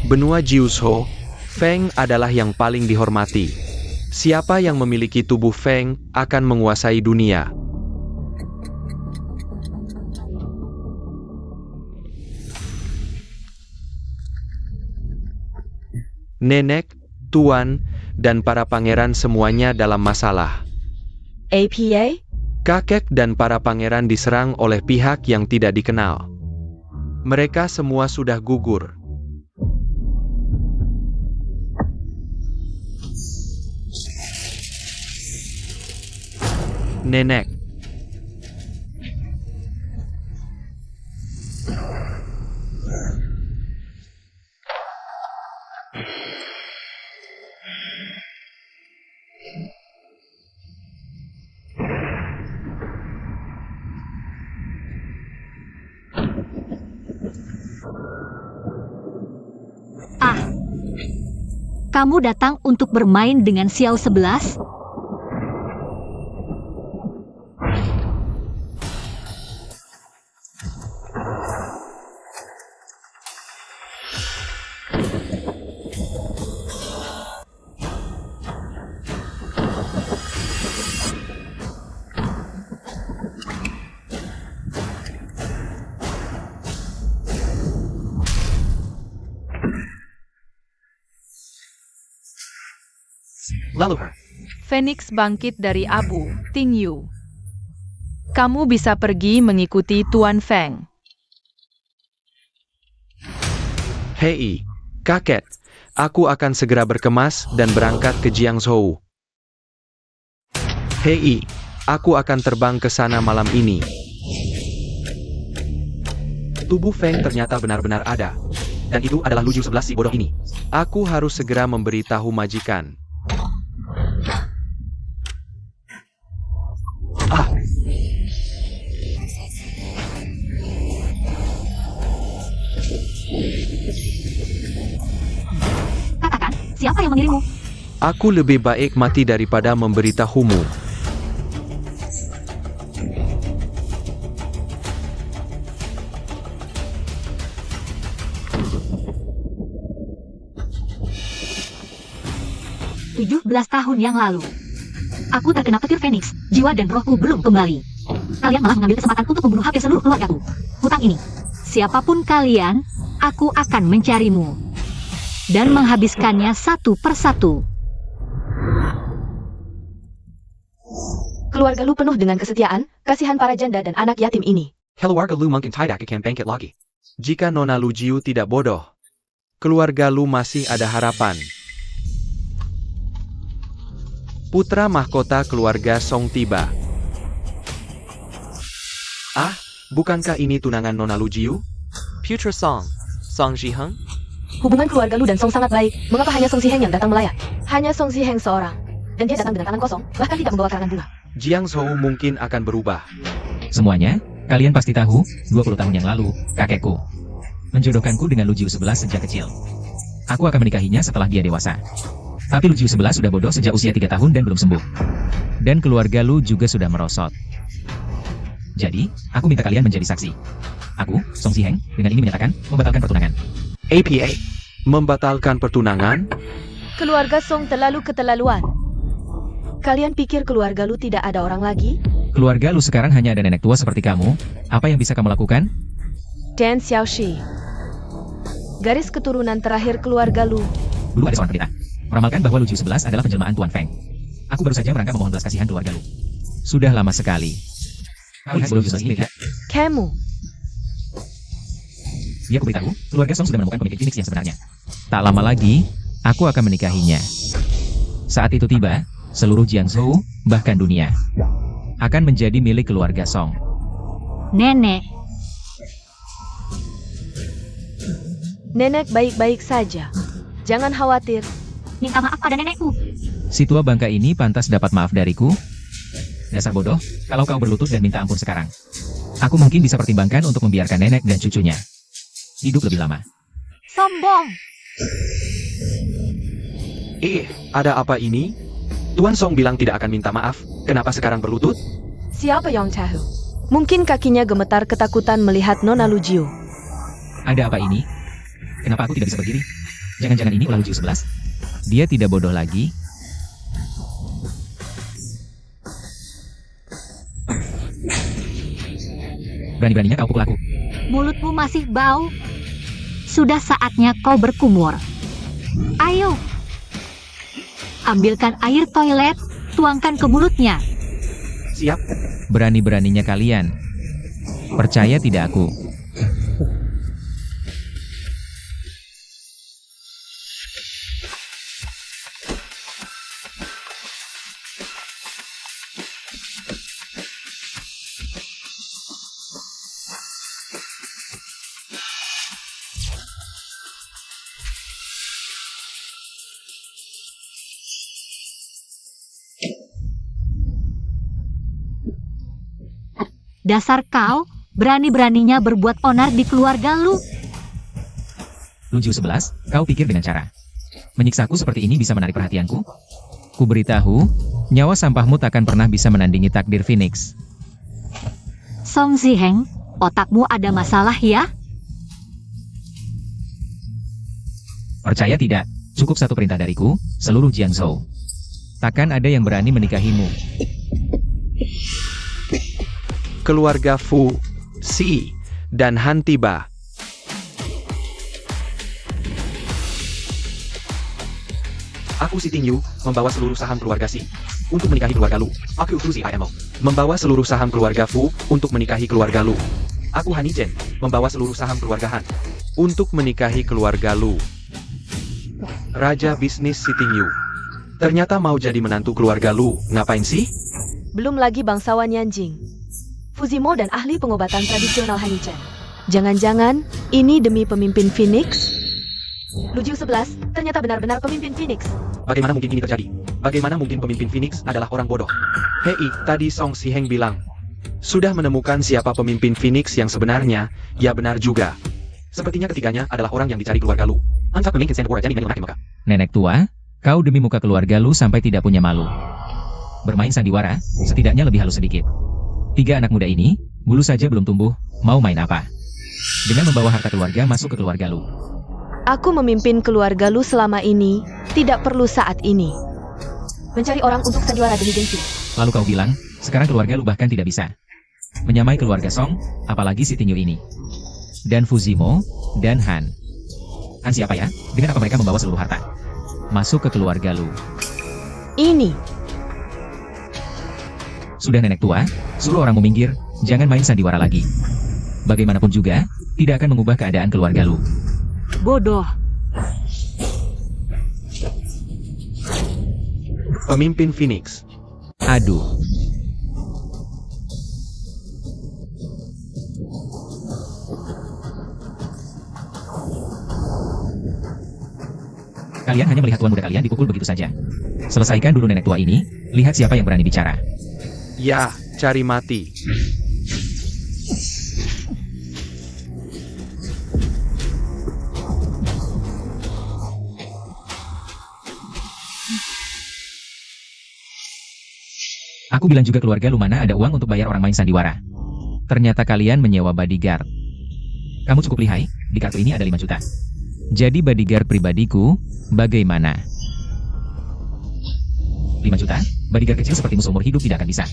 Benua Jiuzhou, Feng adalah yang paling dihormati. Siapa yang memiliki tubuh Feng akan menguasai dunia. Nenek, tuan, dan para pangeran semuanya dalam masalah. APA? Kakek dan para pangeran diserang oleh pihak yang tidak dikenal. Mereka semua sudah gugur. Nenek. Kamu datang untuk bermain dengan Xiao 11? Lalu, Phoenix bangkit dari abu, Ting Yu. Kamu bisa pergi mengikuti Tuan Feng. hei, kakek, aku akan segera berkemas dan berangkat ke Jiangzhou. Hei, aku akan terbang ke sana malam ini. Tubuh Feng ternyata benar-benar ada. Dan itu adalah Lu Jiu 11 si bodoh ini. Aku harus segera memberitahu majikan. Katakan, siapa yang mengirimmu? Aku lebih baik mati daripada memberitahumu. Belas tahun yang lalu. Aku terkena petir Phoenix, jiwa dan rohku belum kembali. Kalian malah mengambil kesempatan untuk membunuh hampir seluruh keluargaku. Hutang ini, siapapun kalian, aku akan mencarimu. Dan menghabiskannya satu persatu. Keluarga Lu penuh dengan kesetiaan, kasihan para janda dan anak yatim ini. Keluarga Lu mungkin tidak akan bangkit lagi. Jika Nona Lu Jiu tidak bodoh, keluarga Lu masih ada harapan. Putra mahkota keluarga Song tiba. Bukankah ini tunangan Nona Lu Jiu? Putra Song, Song Zhiheng? Hubungan keluarga Lu dan Song sangat baik. Mengapa hanya Song Zhiheng yang datang melayat? Hanya Song Zhiheng seorang. Dan dia datang dengan tangan kosong, bahkan tidak membawa karangan bunga. Jiangzhou mungkin akan berubah. Semuanya, kalian pasti tahu, 20 tahun yang lalu, kakekku menjodohkanku dengan Lu Jiu 11 sejak kecil. Aku akan menikahinya setelah dia dewasa. Tapi Lu Jiu 11 sudah bodoh sejak usia 3 tahun dan belum sembuh. Dan keluarga Lu juga sudah merosot. Jadi, aku minta kalian menjadi saksi. Aku, Song Zhiheng, dengan ini menyatakan membatalkan pertunangan. APA membatalkan pertunangan? Keluarga Song terlalu keterlaluan. Kalian pikir keluarga Lu tidak ada orang lagi? Keluarga Lu sekarang hanya ada nenek tua seperti kamu. Apa yang bisa kamu lakukan? Dan Xiaoshi. Garis keturunan terakhir keluarga Lu. Dulu ada seorang pendeta meramalkan bahwa Lu Jiu 11 adalah penjelmaan Tuan Feng. Aku baru saja merangkap memohon belas kasihan keluarga Lu. Sudah lama sekali. Kau lihat Lu Jiu 11 ini tidak? Kamu. Dia aku beritahu, keluarga Song sudah menemukan pemilik Phoenix yang sebenarnya. Tak lama lagi, aku akan menikahinya. Saat itu tiba, seluruh Jiangzhou, bahkan dunia, akan menjadi milik keluarga Song. Nenek, Nenek baik-baik saja. Jangan khawatir. minta maaf pada nenekku. Si tua bangka ini pantas dapat maaf dariku? Dasar bodoh, kalau kau berlutut dan minta ampun sekarang. Aku mungkin bisa pertimbangkan untuk membiarkan nenek dan cucunya hidup lebih lama. Sombong. Ada apa ini? Tuan Song bilang tidak akan minta maaf. Kenapa sekarang berlutut? Siapa yang tahu? Mungkin kakinya gemetar ketakutan melihat Nona Lu Jiu. Ada apa ini? Kenapa aku tidak bisa berdiri? Jangan-jangan ini ulah Lujiu 11? Dia tidak bodoh lagi. Berani-beraninya kau pukul aku. Mulutmu masih bau. Sudah saatnya kau berkumur. Ayo. Ambilkan air toilet, tuangkan ke mulutnya. Siap. Berani-beraninya kalian. Percaya tidak aku? Dasar kau, berani-beraninya berbuat onar di keluarga lu. Lujiu 11, kau pikir dengan cara menyiksaku seperti ini bisa menarik perhatianku? Ku beritahu, nyawa sampahmu takkan pernah bisa menandingi takdir Phoenix. Song Ziheng, otakmu ada masalah ya? Percaya tidak, cukup satu perintah dariku, seluruh Jiangzhou. Takkan ada yang berani menikahimu. Keluarga Fu, Si, dan Han tiba. Aku Si Ting Yu, membawa seluruh saham keluarga Si untuk menikahi keluarga Lu. Aku Fu Si IMO, membawa seluruh saham keluarga Fu untuk menikahi keluarga Lu. Aku Han Chen, membawa seluruh saham keluarga Han Untuk menikahi keluarga Lu. Raja bisnis Si Ting Yu. Ternyata mau jadi menantu keluarga Lu, ngapain sih? Belum lagi bangsawan Yanjing, Fuzimo dan ahli pengobatan tradisional Hanichen. Jangan-jangan ini demi pemimpin Phoenix? Lujiu 11 ternyata benar-benar pemimpin Phoenix. Bagaimana mungkin ini terjadi? Bagaimana mungkin pemimpin Phoenix adalah orang bodoh? Hei, tadi Song Ziheng bilang, sudah menemukan siapa pemimpin Phoenix yang sebenarnya, ya benar juga. Sepertinya ketiganya adalah orang yang dicari keluarga Lu. Nenek tua, kau demi muka keluarga Lu sampai tidak punya malu. Bermain sandiwara, setidaknya lebih halus sedikit. 3 anak muda ini, bulu saja belum tumbuh, mau main apa? Dengan membawa harta keluarga masuk ke keluarga Lu. Aku memimpin keluarga Lu selama ini, tidak perlu saat ini mencari orang untuk sandiwara demi gengsi. Lalu kau bilang, sekarang keluarga Lu bahkan tidak bisa menyamai keluarga Song, apalagi si Ting Yu ini. Dan Fuzimo, dan Han. Han siapa ya? Dengan apa mereka membawa seluruh harta masuk ke keluarga Lu? Ini Sudah nenek tua, suruh orangmu minggir, jangan main sandiwara lagi. Bagaimanapun juga, tidak akan mengubah keadaan keluarga Lu. Bodoh. Pemimpin Phoenix. Aduh. Kalian hanya melihat tuan muda kalian dipukul begitu saja. Selesaikan dulu nenek tua ini, lihat siapa yang berani bicara. Ya, cari mati. Aku bilang juga keluarga Lu mana ada uang untuk bayar orang main sandiwara. Ternyata kalian menyewa bodyguard. Kamu cukup lihai, di kartu ini ada 5 juta. Jadi bodyguard pribadiku, bagaimana? 5 juta? Bodyguard kecil sepertimu seumur hidup tidak akan bisa.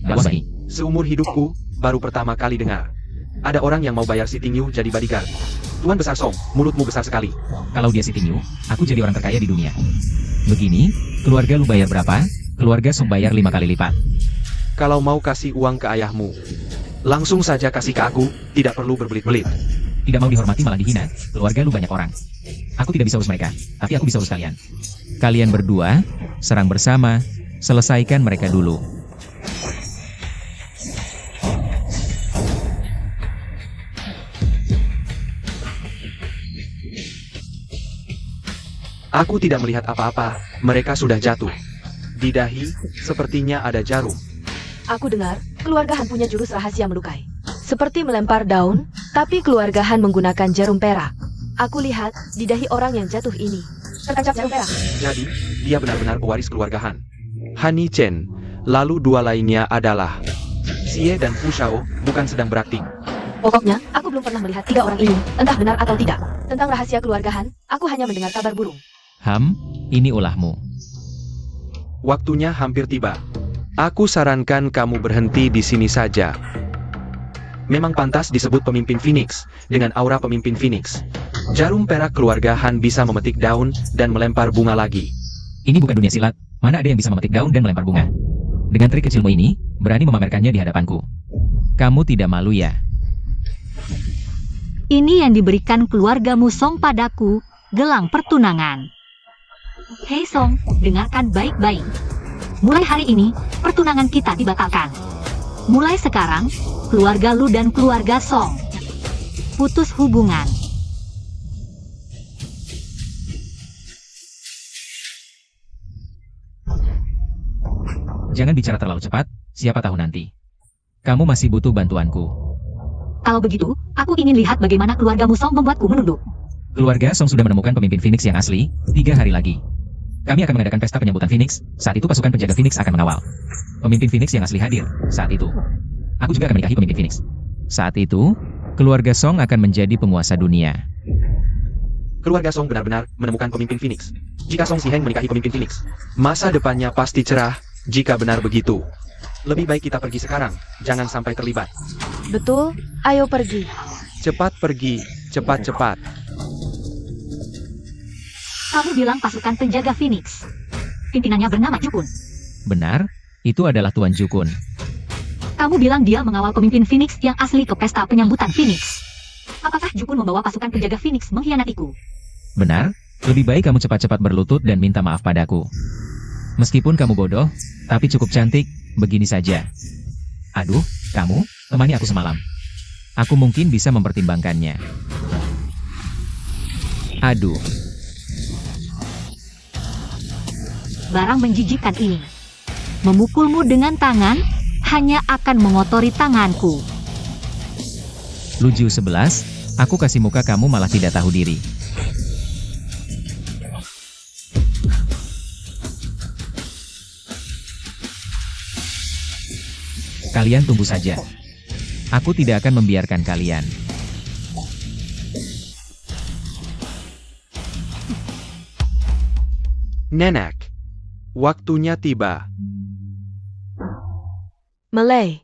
Wallahi. Seumur hidupku, baru pertama kali dengar ada orang yang mau bayar Si Ting Yu jadi bodyguard. Tuan besar Song, mulutmu besar sekali. Kalau dia si Ting Yu, aku jadi orang terkaya di dunia. Begini, keluarga Lu bayar berapa? Keluarga Song bayar 5 kali lipat. Kalau mau kasih uang ke ayahmu, langsung saja kasih ke aku, tidak perlu berbelit-belit. Tidak mau dihormati malah dihina, keluarga Lu banyak orang. Aku tidak bisa urus mereka, tapi aku bisa urus kalian. Kalian berdua, serang bersama, selesaikan mereka dulu. Aku tidak melihat apa-apa, mereka sudah jatuh. Di dahi, sepertinya ada jarum. Aku dengar, keluarga Han punya jurus rahasia melukai. Seperti melempar daun, tapi keluarga Han menggunakan jarum perak. Aku lihat, di dahi orang yang jatuh ini tertancap jarum perak. Jadi, dia benar-benar pewaris keluarga Han. Hanichen, lalu 2 lainnya adalah Xie dan Fu Shao, bukan sedang berakting. Pokoknya, aku belum pernah melihat 3 orang ini, entah benar atau tidak. Tentang rahasia keluarga Han, aku hanya mendengar kabar burung. Ini ulahmu. Waktunya hampir tiba. Aku sarankan kamu berhenti di sini saja. Memang pantas disebut pemimpin Phoenix, dengan aura pemimpin Phoenix. Jarum perak keluarga Han bisa memetik daun dan melempar bunga lagi. Ini bukan dunia silat, mana ada yang bisa memetik daun dan melempar bunga. Dengan trik kecilmu ini, berani memamerkannya di hadapanku. Kamu tidak malu ya? Ini yang diberikan keluargamu Song padaku, gelang pertunangan. Hei Song, dengarkan baik-baik. Mulai hari ini, pertunangan kita dibatalkan. Mulai sekarang, keluarga Lu dan keluarga Song putus hubungan. Jangan bicara terlalu cepat, siapa tahu nanti. Kamu masih butuh bantuanku. Kalau begitu, aku ingin lihat bagaimana keluargamu Song membuatku menunduk. Keluarga Song sudah menemukan pemimpin Phoenix yang asli, 3 hari lagi. Kami akan mengadakan pesta penyambutan Phoenix, saat itu pasukan penjaga Phoenix akan mengawal. Pemimpin Phoenix yang asli hadir, saat itu. Aku juga akan menikahi pemimpin Phoenix. Saat itu, keluarga Song akan menjadi penguasa dunia. Keluarga Song benar-benar menemukan pemimpin Phoenix. Jika Song Ziheng menikahi pemimpin Phoenix, masa depannya pasti cerah. Jika benar begitu, lebih baik kita pergi sekarang, jangan sampai terlibat. Betul, ayo pergi. Cepat pergi, cepat-cepat. Kamu bilang pasukan penjaga Phoenix. Pimpinannya bernama Jukun. Benar, itu adalah Tuan Jukun. Kamu bilang dia mengawal pemimpin Phoenix yang asli ke pesta penyambutan Phoenix. Apakah Jukun membawa pasukan penjaga Phoenix mengkhianatiku? Benar, lebih baik kamu cepat-cepat berlutut dan minta maaf padaku. Meskipun kamu bodoh, tapi cukup cantik, begini saja. Aduh, kamu, temani aku semalam. Aku mungkin bisa mempertimbangkannya. Aduh. Barang menjijikkan ini. Memukulmu dengan tangan, hanya akan mengotori tanganku. Luju 11, aku kasih muka kamu malah tidak tahu diri. Kalian tunggu saja. Aku tidak akan membiarkan kalian. Nenek, waktunya tiba. Malay.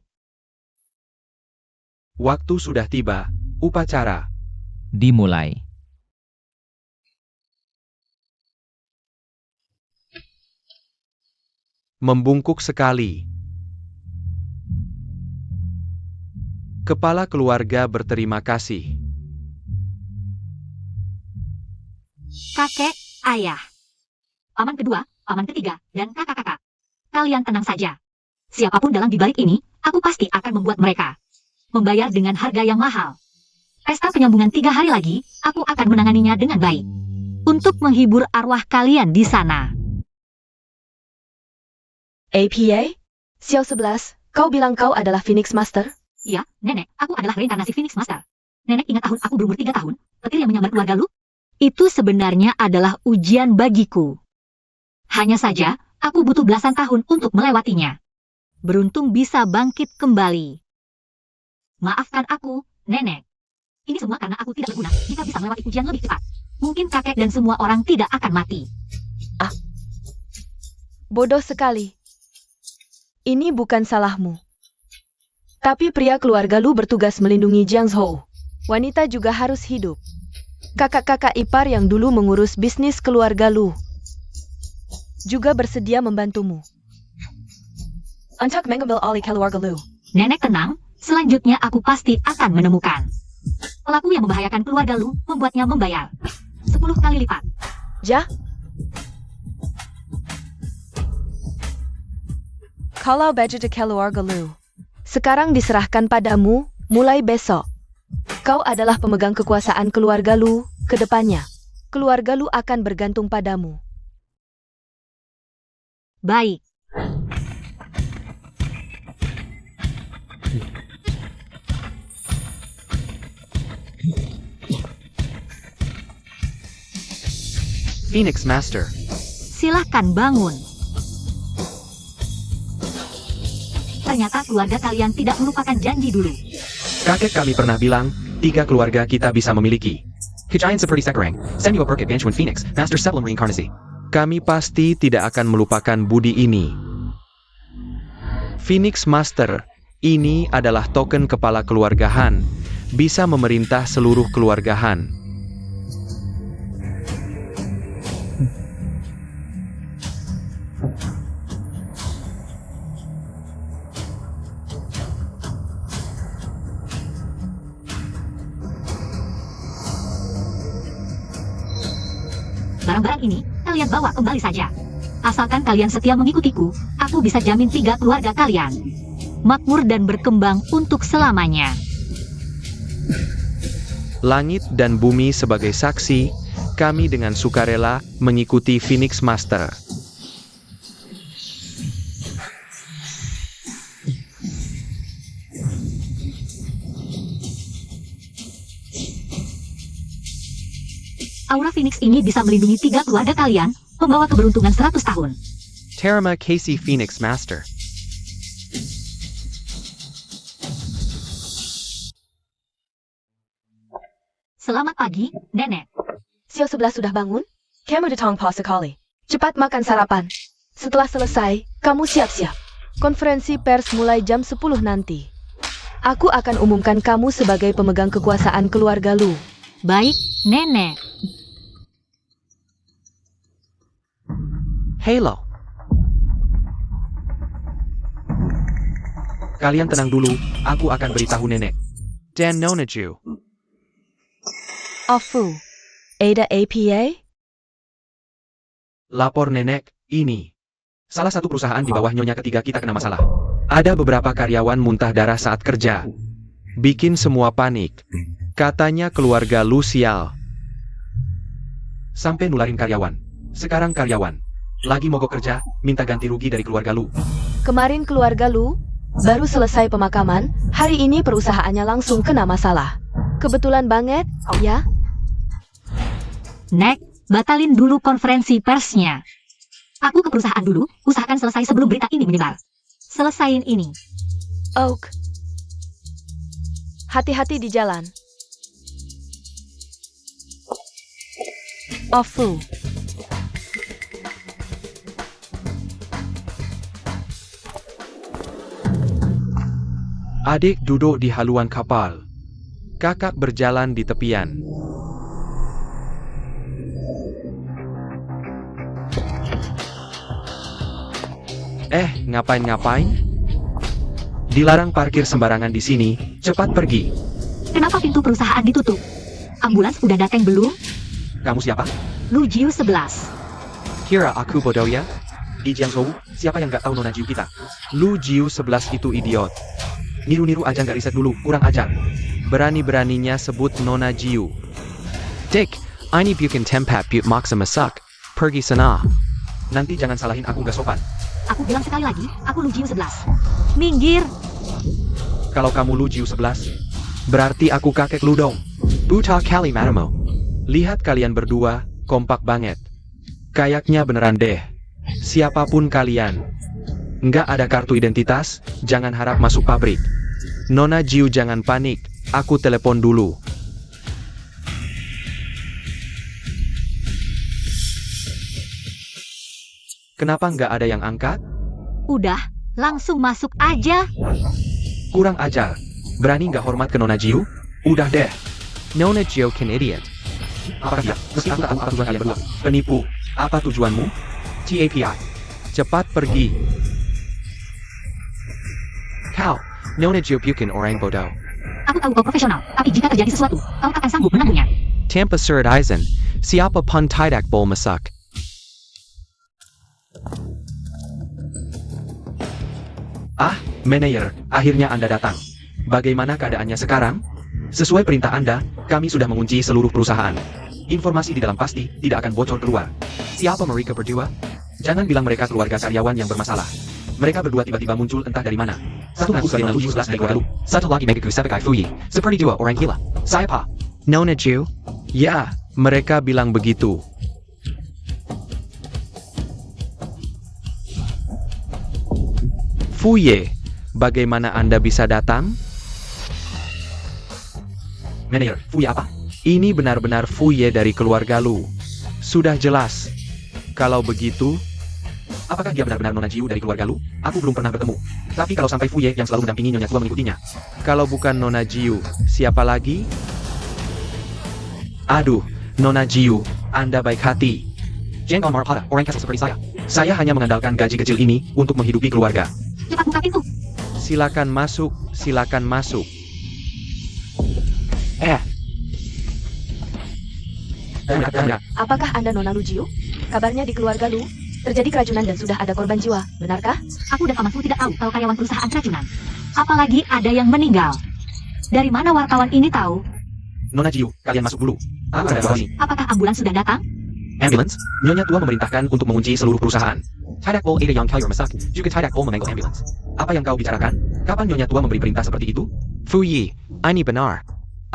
Waktu sudah tiba, upacara. Dimulai. Membungkuk sekali. Kepala keluarga berterima kasih. Kakek, ayah. Paman kedua, paman ketiga, dan kakak-kakak. Kalian tenang saja. Siapapun dalam di balik ini, aku pasti akan membuat mereka membayar dengan harga yang mahal. Pesta penyambungan 3 hari lagi, aku akan menanganinya dengan baik. Untuk menghibur arwah kalian di sana. APA? Xiao 11, kau bilang kau adalah Phoenix Master? Ya, Nenek, aku adalah reinkarnasi Phoenix Master. Nenek ingat tahun aku berumur 3 tahun, petir yang menyambar keluarga Lu? Itu sebenarnya adalah ujian bagiku. Hanya saja, aku butuh belasan tahun untuk melewatinya. Beruntung bisa bangkit kembali. Maafkan aku, Nenek. Ini semua karena aku tidak berguna jika bisa melewati ujian lebih cepat. Mungkin kakek dan semua orang tidak akan mati. Bodoh sekali. Ini bukan salahmu. Tapi pria keluarga Lu bertugas melindungi Jiang Zhou. Wanita juga harus hidup. Kakak-kakak ipar yang dulu mengurus bisnis keluarga Lu juga bersedia membantumu. Untuk mengambil alih keluarga Lu. Nenek tenang, selanjutnya aku pasti akan menemukan. Pelaku yang membahayakan keluarga Lu membuatnya membayar 10 kali lipat. Ja? Kalau baju de keluarga Lu sekarang diserahkan padamu, mulai besok. Kau adalah pemegang kekuasaan keluarga Lu ke depannya. Keluarga Lu akan bergantung padamu. Baik. Phoenix Master. Silahkan bangun. Ternyata keluarga kalian tidak melupakan janji dulu. Kakek kami pernah bilang, 3 keluarga kita bisa memiliki. Kajian seperti sekarang, Samuel Burkett Banchuan Phoenix, Master sebelum reinkarnasi. Kami pasti tidak akan melupakan budi ini. Phoenix Master, ini adalah token kepala keluarga Han. Bisa memerintah seluruh keluarga Han. Barang-barang ini, kalian bawa kembali saja. Asalkan kalian setia mengikutiku, aku bisa jamin 3 keluarga kalian makmur dan berkembang untuk selamanya. Langit dan bumi sebagai saksi, kami dengan sukarela mengikuti Phoenix Master. Aura Phoenix ini bisa melindungi 3 keluarga kalian, membawa keberuntungan 100 tahun. Terima Casey Phoenix Master. Selamat pagi, Nenek. Sio 11 sudah bangun? Kamu datang pas sekali. Cepat makan sarapan. Setelah selesai, kamu siap-siap. Konferensi pers mulai jam 10 nanti. Aku akan umumkan kamu sebagai pemegang kekuasaan keluarga Lu. Baik, Nenek. Halo. Kalian tenang dulu, aku akan beritahu nenek. Dan Nonaju. Afu. Ada APA? Lapor nenek, ini. Salah satu perusahaan di bawah nyonya ketiga kita kena masalah. Ada beberapa karyawan muntah darah saat kerja. Bikin semua panik. Katanya keluarga Lu sial. Sampai nularin karyawan. Sekarang karyawan lagi mogok kerja, minta ganti rugi dari keluarga Lu. Kemarin keluarga Lu baru selesai pemakaman, hari ini perusahaannya langsung kena masalah. Kebetulan banget, ya? Nek, batalin dulu konferensi persnya. Aku ke perusahaan dulu, usahakan selesai sebelum berita ini menyebar. Selesain ini. Oak. Hati-hati di jalan. Afu. Adik duduk di haluan kapal. Kakak berjalan di tepian. Ngapain-ngapain? Dilarang parkir sembarangan di sini, cepat pergi. Kenapa pintu perusahaan ditutup? Ambulans udah datang belum? Kamu siapa? Lu Jiu 11. Kira aku bodoh ya? Di Jiangzhou, siapa yang nggak tahu Nona Jiu kita? Lu Jiu 11 itu idiot. Niru-niru aja nggak riset dulu, kurang ajar. Berani-beraninya sebut Nona Jiu. Dick, ini bukan tempat buat maksa masak. Pergi sana. Nanti jangan salahin aku nggak sopan. Aku bilang sekali lagi, aku Lu Jiu 11. Minggir. Kalau kamu Lu Jiu 11, berarti aku kakek lu dong. Buta kali matamu. Lihat kalian berdua, kompak banget. Kayaknya beneran deh. Siapapun kalian. Nggak ada kartu identitas, jangan harap masuk pabrik. Nona Jiu jangan panik, aku telepon dulu. Kenapa nggak ada yang angkat? Udah, langsung masuk aja. Kurang ajar. Berani nggak hormat ke Nona Jiu? Udah deh. Nona Jokin idiot. Apa dia? Meski aku tahu apa tujuan kalian berdua. Penipu. Apa tujuanmu? TAPI. Cepat pergi. Kau, Nona Jo bukan orang bodoh. Aku tahu kau profesional, tapi jika terjadi sesuatu, kau akan sanggup menangguhnya. Tanpa surat izin, siapa pun tidak boleh masuk. Manajer, akhirnya Anda datang. Bagaimana keadaannya sekarang? Sesuai perintah Anda, kami sudah mengunci seluruh perusahaan. Informasi di dalam pasti tidak akan bocor keluar. Siapa mereka berdua? Jangan bilang mereka keluarga karyawan yang bermasalah. Mereka berdua tiba-tiba muncul entah dari mana. Satu ngaku sebagai Lu Jiu 11 dari keluarga Lu. Satu lagi mengaku sebagai Fuyi. Seperti dua orang gila. Saya Pa. Nona Jo? Ya, mereka bilang begitu. Fuye, bagaimana Anda bisa datang? Manager, Fuye apa? Ini benar-benar Fuye dari keluarga Lu. Sudah jelas. Kalau begitu, Apakah dia benar-benar Nona Jiu dari keluarga Lu? Aku belum pernah bertemu. Tapi kalau sampai Fuye yang selalu mendampingi Nyonya Tua mengikutinya. kalau bukan Nona Jiu, siapa lagi? Aduh, Nona Jiu, Anda baik hati. Jangan marah pada orang kasar seperti saya. Saya hanya mengandalkan gaji kecil ini untuk menghidupi keluarga. Cepat buka pintu. Silakan masuk, silakan masuk. Apakah Anda Nona Lujiu? Kabarnya di keluarga Lu terjadi keracunan dan sudah ada korban jiwa, benarkah? Aku dan pamanku tidak tahu kalau karyawan perusahaan keracunan. Apalagi ada yang meninggal. Dari mana wartawan ini tahu? Nona Jiu, kalian masuk dulu. Aku ada bawah sini. Apakah ambulans sudah datang? Ambulance? Nyonya Tua memerintahkan untuk mengunci seluruh perusahaan. Tidak ada yang kaya masak, juga tidak memanggil ambulans. Apa yang kau bicarakan? Kapan Nyonya Tua memberi perintah seperti itu? Fuyi, ini benar.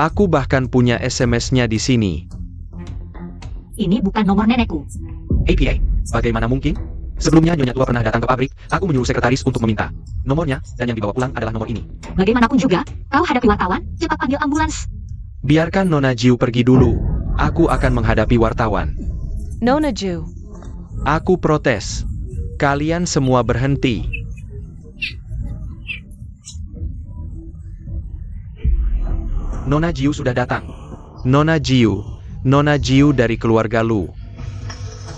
Aku bahkan punya SMS-nya di sini. Ini bukan nomor nenekku. APA, bagaimana mungkin? Sebelumnya Nyonya Tua pernah datang ke pabrik, aku menyuruh sekretaris untuk meminta nomornya, dan yang dibawa pulang adalah nomor ini. Bagaimanapun juga, kau hadapi wartawan, cepat panggil ambulans. Biarkan Nona Jiu pergi dulu. Aku akan menghadapi wartawan. Nona Jiu. Aku protes. Kalian semua berhenti. Nona Jiu sudah datang. Nona Jiu dari keluarga Lu.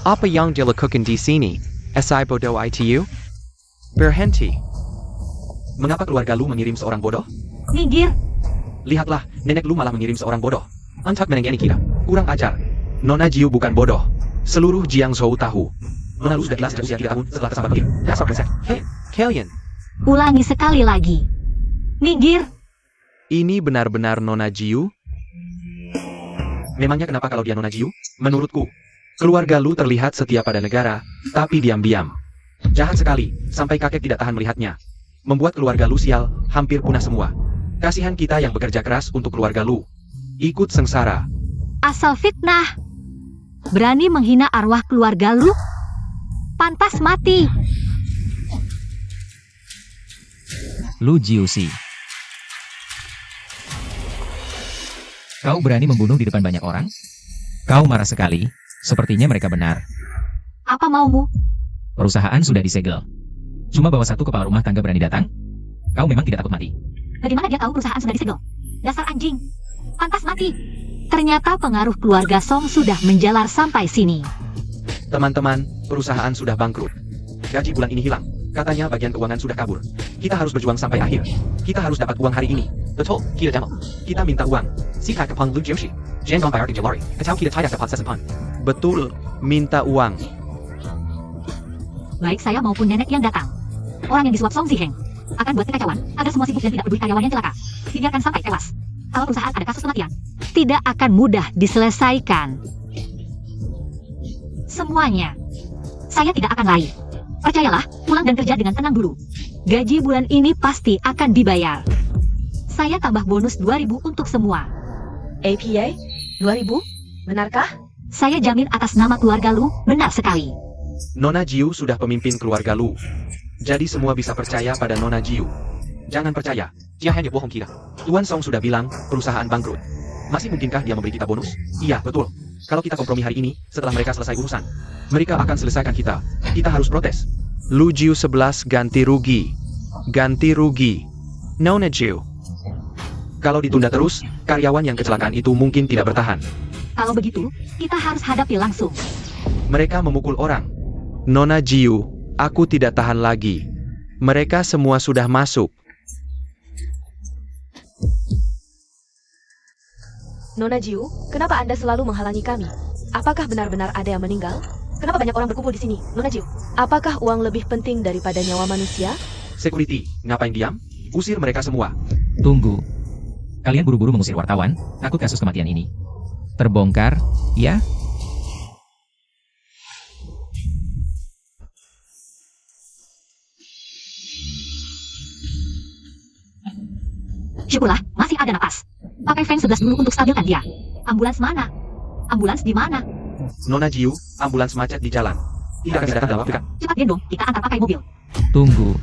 Apa yang dilakukan di sini? SI bodoh itu? Berhenti. Mengapa keluarga Lu mengirim seorang bodoh? Minggir. Lihatlah, nenek Lu malah mengirim seorang bodoh. Antak menengeni kita. Kurang ajar. Nona Jiu bukan bodoh. Seluruh Jiangzhou tahu. Nona Lu sudah gila sejak usia 3 tahun setelah kesambet begini. Dasar brengsek. Kalian. Ulangi sekali lagi. Minggir. Ini benar-benar Nona Jiu? Memangnya kenapa kalau dia Nona Jiu? Menurutku, keluarga Lu terlihat setia pada negara, tapi diam-diam. Jahat sekali, sampai kakek tidak tahan melihatnya. Membuat keluarga Lu sial, hampir punah semua. Kasihan kita yang bekerja keras untuk keluarga Lu. Ikut sengsara. Asal fitnah. Berani menghina arwah keluarga Lu? Pantas mati. Lu Jiuxi. Kau berani membunuh di depan banyak orang? Kau marah sekali. Sepertinya mereka benar. Apa maumu? Perusahaan sudah disegel. Cuma bawa satu kepala rumah tangga berani datang? Kau memang tidak takut mati. Bagaimana dia tahu perusahaan sudah disegel? Dasar anjing. Pantas mati. Ternyata pengaruh keluarga Song sudah menjalar sampai sini. Teman-teman, perusahaan sudah bangkrut. Gaji bulan ini hilang. Katanya bagian keuangan sudah kabur. Kita harus berjuang sampai akhir. Kita harus dapat uang hari ini. Betul, kita demo. Kita minta uang. Sikat kepang Lu Jiuxi. Jangan bayar di Jalari. Atau kita tidak dapat sesempan. Betul, minta uang. Baik saya maupun nenek yang datang. Orang yang disuap Song Ziheng akan buat kekacauan agar semua sibuk dan tidak peduli karyawannya celaka. Biarkan sampai tewas. Kalau perusahaan ada kasus kematian, tidak akan mudah diselesaikan. Semuanya. Saya tidak akan lari. Percayalah, pulang dan kerja dengan tenang dulu. Gaji bulan ini pasti akan dibayar. Saya tambah bonus 2.000 untuk semua. APA? 2000? Benarkah? Saya jamin atas nama keluarga Lu, benar sekali. Nona Jiu sudah pemimpin keluarga Lu. Jadi semua bisa percaya pada Nona Jiu. Jangan percaya, dia hanya bohong kita. Tuan Song sudah bilang, perusahaan bangkrut. Masih mungkinkah dia memberi kita bonus? Iya, betul. Kalau kita kompromi hari ini, setelah mereka selesai urusan, mereka akan selesaikan kita. Kita harus protes. Lu Jiu 11 ganti rugi. Ganti rugi. Nona Jiu. Kalau ditunda terus, karyawan yang kecelakaan itu mungkin tidak bertahan. Kalau begitu, kita harus hadapi langsung. Mereka memukul orang. Nona Jiu, aku tidak tahan lagi. Mereka semua sudah masuk. Nona Jiu, kenapa Anda selalu menghalangi kami? Apakah benar-benar ada yang meninggal? Kenapa banyak orang berkumpul di sini, Nona Jiu? Apakah uang lebih penting daripada nyawa manusia? Security, ngapain diam? Usir mereka semua. Tunggu. Kalian buru-buru mengusir wartawan, takut kasus kematian ini terbongkar, ya? Syukurlah, masih ada napas. Pakai Feng 11 dulu untuk stabilkan dia. Ambulans mana? Ambulans di mana? Nona Jiu, ambulans macet di jalan. Tidak akan datang dalam waktu dekat. Cepat gendong, kita antar pakai mobil. Tunggu.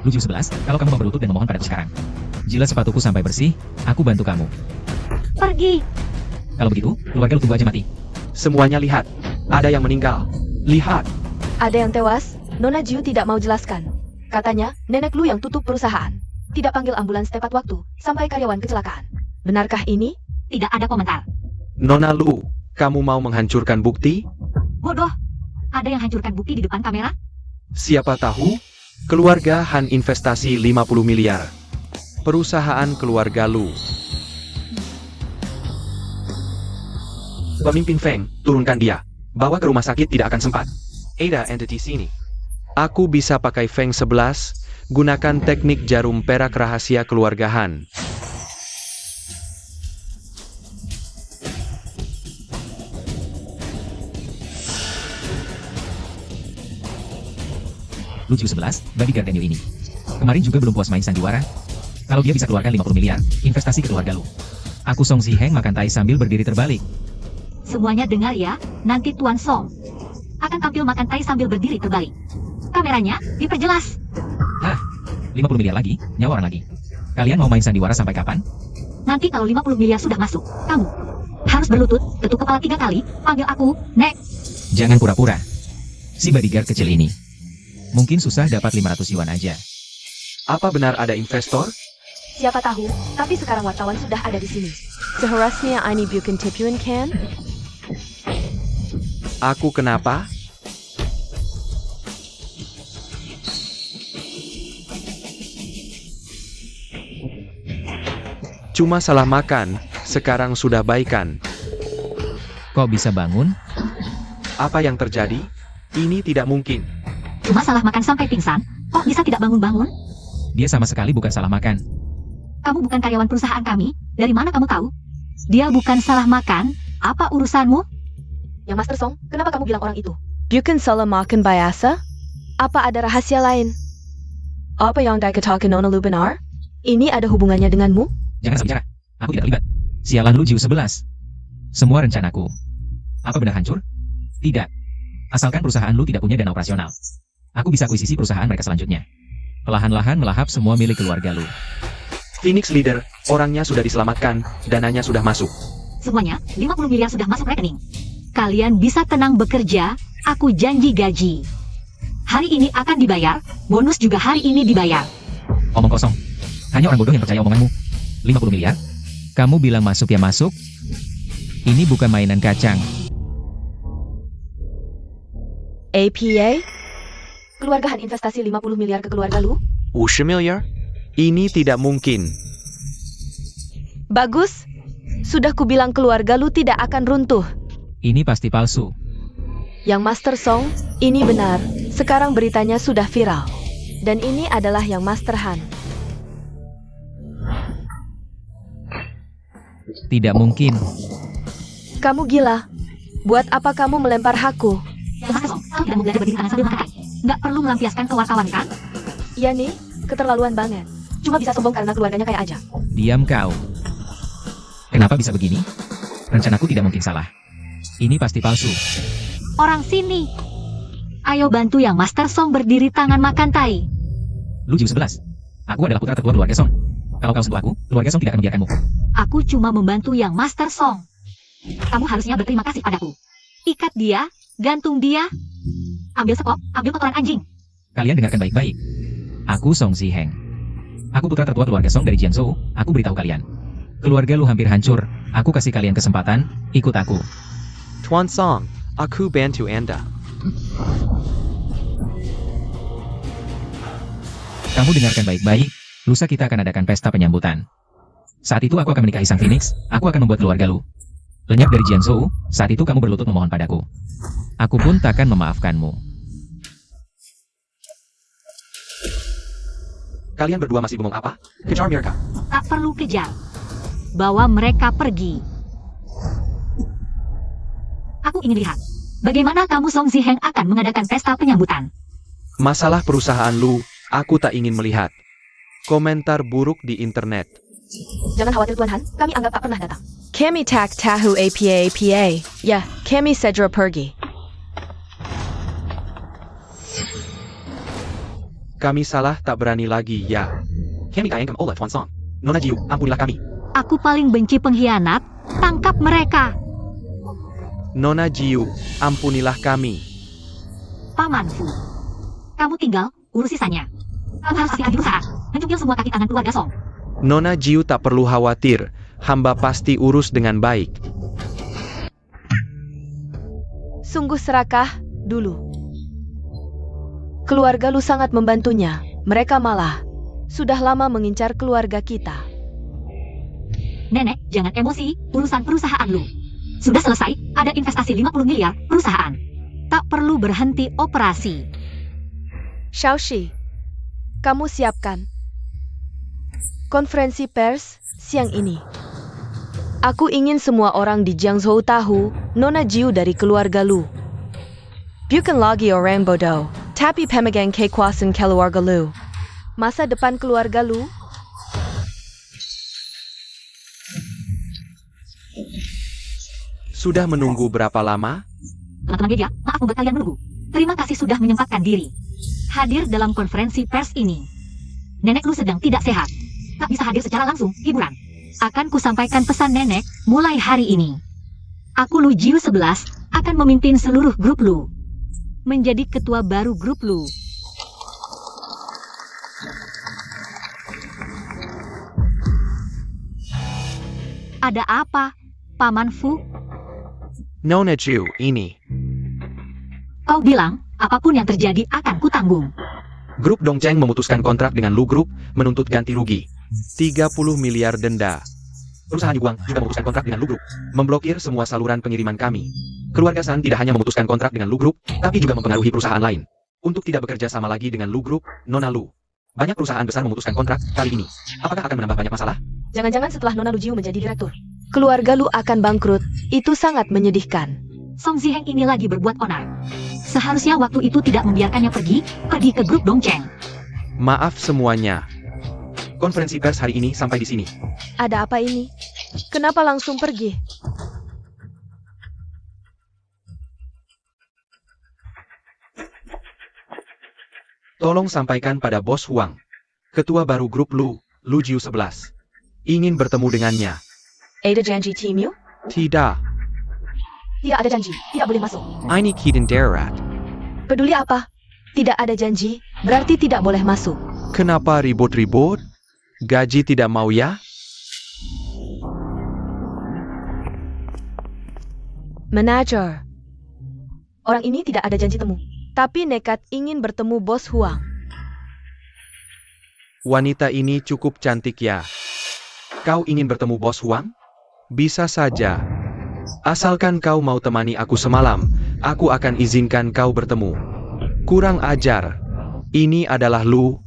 Lu Jiu 11, kalau kamu mau berlutut dan memohon padaku sekarang. Jilat sepatuku sampai bersih, aku bantu kamu. pergi. Kalau begitu, keluarga lu tunggu aja mati. Semuanya lihat. Ada yang meninggal. Lihat. Ada yang tewas, Nona Jiu tidak mau jelaskan. Katanya, nenek Lu yang tutup perusahaan. Tidak panggil ambulans tepat waktu, sampai karyawan kecelakaan. Benarkah ini? Tidak ada komentar. Nona Lu, kamu mau menghancurkan bukti? Bodoh. Ada yang hancurkan bukti di depan kamera? Siapa tahu? Keluarga Han investasi 50 miliar. Perusahaan keluarga Lu. Pemimpin Feng, turunkan dia. Bawa ke rumah sakit tidak akan sempat. Ada entity sini. Aku bisa pakai Feng 11, gunakan teknik jarum perak rahasia keluarga Han. Lucius 11, bodyguard Daniel ini. Kemarin juga belum puas main sandiwara. Kalau dia bisa keluarkan 50 miliar, investasi ke keluarga lu. Aku Song Si Heng makan tai sambil berdiri terbalik. Semuanya dengar ya, nanti Tuan Song akan tampil makan tai sambil berdiri terbalik. Kameranya diperjelas. Hah? 50 miliar lagi? Nyawa orang lagi. Kalian mau main sandiwara sampai kapan? Nanti kalau 50 miliar sudah masuk, kamu harus berlutut, ketuk kepala 3 kali, panggil aku, Nek. Jangan pura-pura. Si bodyguard kecil ini. Mungkin susah dapat 500 yuan aja. Apa benar ada investor? Siapa tahu, tapi sekarang wartawan sudah ada di sini. Seharusnya ini bukan tipuan kan? Aku kenapa? Cuma salah makan, sekarang sudah baikan. Kok bisa bangun? Apa yang terjadi? Ini tidak mungkin. Cuma salah makan sampai pingsan, kok bisa tidak bangun-bangun? Dia sama sekali bukan salah makan. Kamu bukan karyawan perusahaan kami, dari mana kamu tahu? Dia bukan salah makan, apa urusanmu? Yang Master Song, kenapa kamu bilang orang itu? Bukan salah makan biasa? Apa ada rahasia lain? Apa yang dikatakan Nona Lu benar? Ini ada hubungannya denganmu? Jangan asal bicara. Aku tidak terlibat. Sialan lu Jiu 11. Semua rencanaku. Apa benar hancur? Tidak. Asalkan perusahaan lu tidak punya dana operasional. Aku bisa akuisisi perusahaan mereka selanjutnya. Perlahan-lahan melahap semua milik keluarga lu. Phoenix Leader, orangnya sudah diselamatkan, dananya sudah masuk. Semuanya, 50 miliar sudah masuk rekening. Kalian bisa tenang bekerja, aku janji gaji. Hari ini akan dibayar, bonus juga hari ini dibayar. Omong kosong. Hanya orang bodoh yang percaya omonganmu. 50 miliar? Kamu bilang masuk ya masuk? Ini bukan mainan kacang. APA? Keluarga Han investasi 50 miliar ke keluarga Lu? 50 miliar? Ini tidak mungkin. Bagus. Sudah kubilang keluarga Lu tidak akan runtuh. Ini pasti palsu. Yang Master Song, ini benar. Sekarang beritanya sudah viral. Dan ini adalah yang Master Han. Tidak mungkin. Kamu gila. Buat apa kamu melempar aku? Mas Song, kamu tidak mau belajar berdiri tangan sambil makan. Nggak perlu melampiaskan ke wartawan kan? Iya nih, keterlaluan banget. Cuma bisa sombong karena keluarganya kayak aja. Diam kau. Kenapa bisa begini? Rencanaku tidak mungkin salah. Ini pasti palsu. Orang sini. Ayo bantu yang Master Song berdiri tangan makan tai. Lu Jiu 11. Aku adalah putra tertua keluarga Song. Kalau kau sentuh aku, keluarga Song tidak akan membiarkanmu. Aku cuma membantu yang Master Song. Kamu harusnya berterima kasih padaku. Ikat dia, gantung dia. Ambil sekop, ambil kotoran anjing. Kalian dengarkan baik-baik. Aku Song Si Heng. Aku putra tertua keluarga Song dari Jiangzhou. Aku beritahu kalian. Keluarga lu hampir hancur. Aku kasih kalian kesempatan, ikut aku. Tuan Song, aku bantu Anda. Kamu dengarkan baik-baik. Lusa kita akan adakan pesta penyambutan. Saat itu aku akan menikahi Sang Phoenix. Aku akan membuat keluarga lu lenyap dari Jiangzhou. Saat itu kamu berlutut memohon padaku. Aku pun takkan memaafkanmu. Kalian berdua masih bengong apa? Kejar mereka. Tak perlu kejar. Bawa mereka pergi. Aku ingin lihat. Bagaimana kamu Song Si Heng akan mengadakan pesta penyambutan? Masalah perusahaan Lu, aku tak ingin melihat. Komentar buruk di internet. Jangan khawatir Tuan Han, kami anggap tak pernah datang. Kami tak tahu APA. Ya, kami segera pergi. Kami salah tak berani lagi ya. Kami tak ingin oleh Tuan Song. Nona Jiu, ampunilah kami. Aku paling benci pengkhianat. Tangkap mereka. Nona Jiu, ampunilah kami. Paman Fu. Kamu tinggal urus sisanya. Kamu harus hati-hati saat mencungkil semua kaki tangan keluarga Song. Nona Jiu tak perlu khawatir, hamba pasti urus dengan baik. Sungguh serakah dulu. Keluarga Lu sangat membantunya. Mereka malah sudah lama mengincar keluarga kita. Nenek, jangan emosi. Urusan perusahaan Lu sudah selesai. Ada investasi 50 miliar perusahaan. Tak perlu berhenti operasi. Xiaoshi, kamu siapkan konferensi pers siang ini. Aku ingin semua orang di Jiangzhou tahu Nona Jiu dari keluarga Lu. Bukan lagi orang bodoh, tapi pemegang kekuasaan keluarga Lu. Masa depan keluarga Lu. Sudah menunggu berapa lama? Teman-teman media, maaf membuat kalian menunggu. Terima kasih sudah menyempatkan diri hadir dalam konferensi pers ini. Nenek Lu sedang tidak sehat. Tak bisa hadir secara langsung, hiburan. Akan kusampaikan pesan nenek mulai hari ini. Aku Lu Jiu 11 akan memimpin seluruh grup Lu. Menjadi ketua baru grup Lu. Ada apa, Paman Fu? Nona Jiu, ini. Kau bilang, apapun yang terjadi akan kutanggung. Grup Dongcheng memutuskan kontrak dengan Lu Group, menuntut ganti rugi 30 miliar denda. Perusahaan Yuguang juga memutuskan kontrak dengan Lu Group, memblokir semua saluran pengiriman kami. Keluarga San tidak hanya memutuskan kontrak dengan Lu Group, tapi juga mempengaruhi perusahaan lain untuk tidak bekerja sama lagi dengan Lu Group, Nona Lu. Banyak perusahaan besar memutuskan kontrak kali ini. Apakah akan menambah banyak masalah? Jangan-jangan setelah Nona Lu Jiu menjadi direktur, keluarga Lu akan bangkrut. Itu sangat menyedihkan. Song Ziheng ini lagi berbuat onar. Seharusnya waktu itu tidak membiarkannya pergi ke grup Dongcheng. Maaf semuanya. Konferensi pers hari ini sampai di sini. Ada apa ini? Kenapa langsung pergi? Tolong sampaikan pada Bos Huang, ketua baru grup Lu, Lu Jiu 11. Ingin bertemu dengannya. Ada janji Tim Yu? Tidak. Tidak ada janji, tidak boleh masuk. Ini Keaton Darat. Peduli apa? Tidak ada janji, berarti tidak boleh masuk. Kenapa ribut-ribut? Gaji tidak mau ya? Manajer. Orang ini tidak ada janji temu, tapi nekat ingin bertemu Bos Huang. Wanita ini cukup cantik ya. Kau ingin bertemu Bos Huang? Bisa saja. Asalkan kau mau temani aku semalam, aku akan izinkan kau bertemu. Kurang ajar. Ini adalah Lu.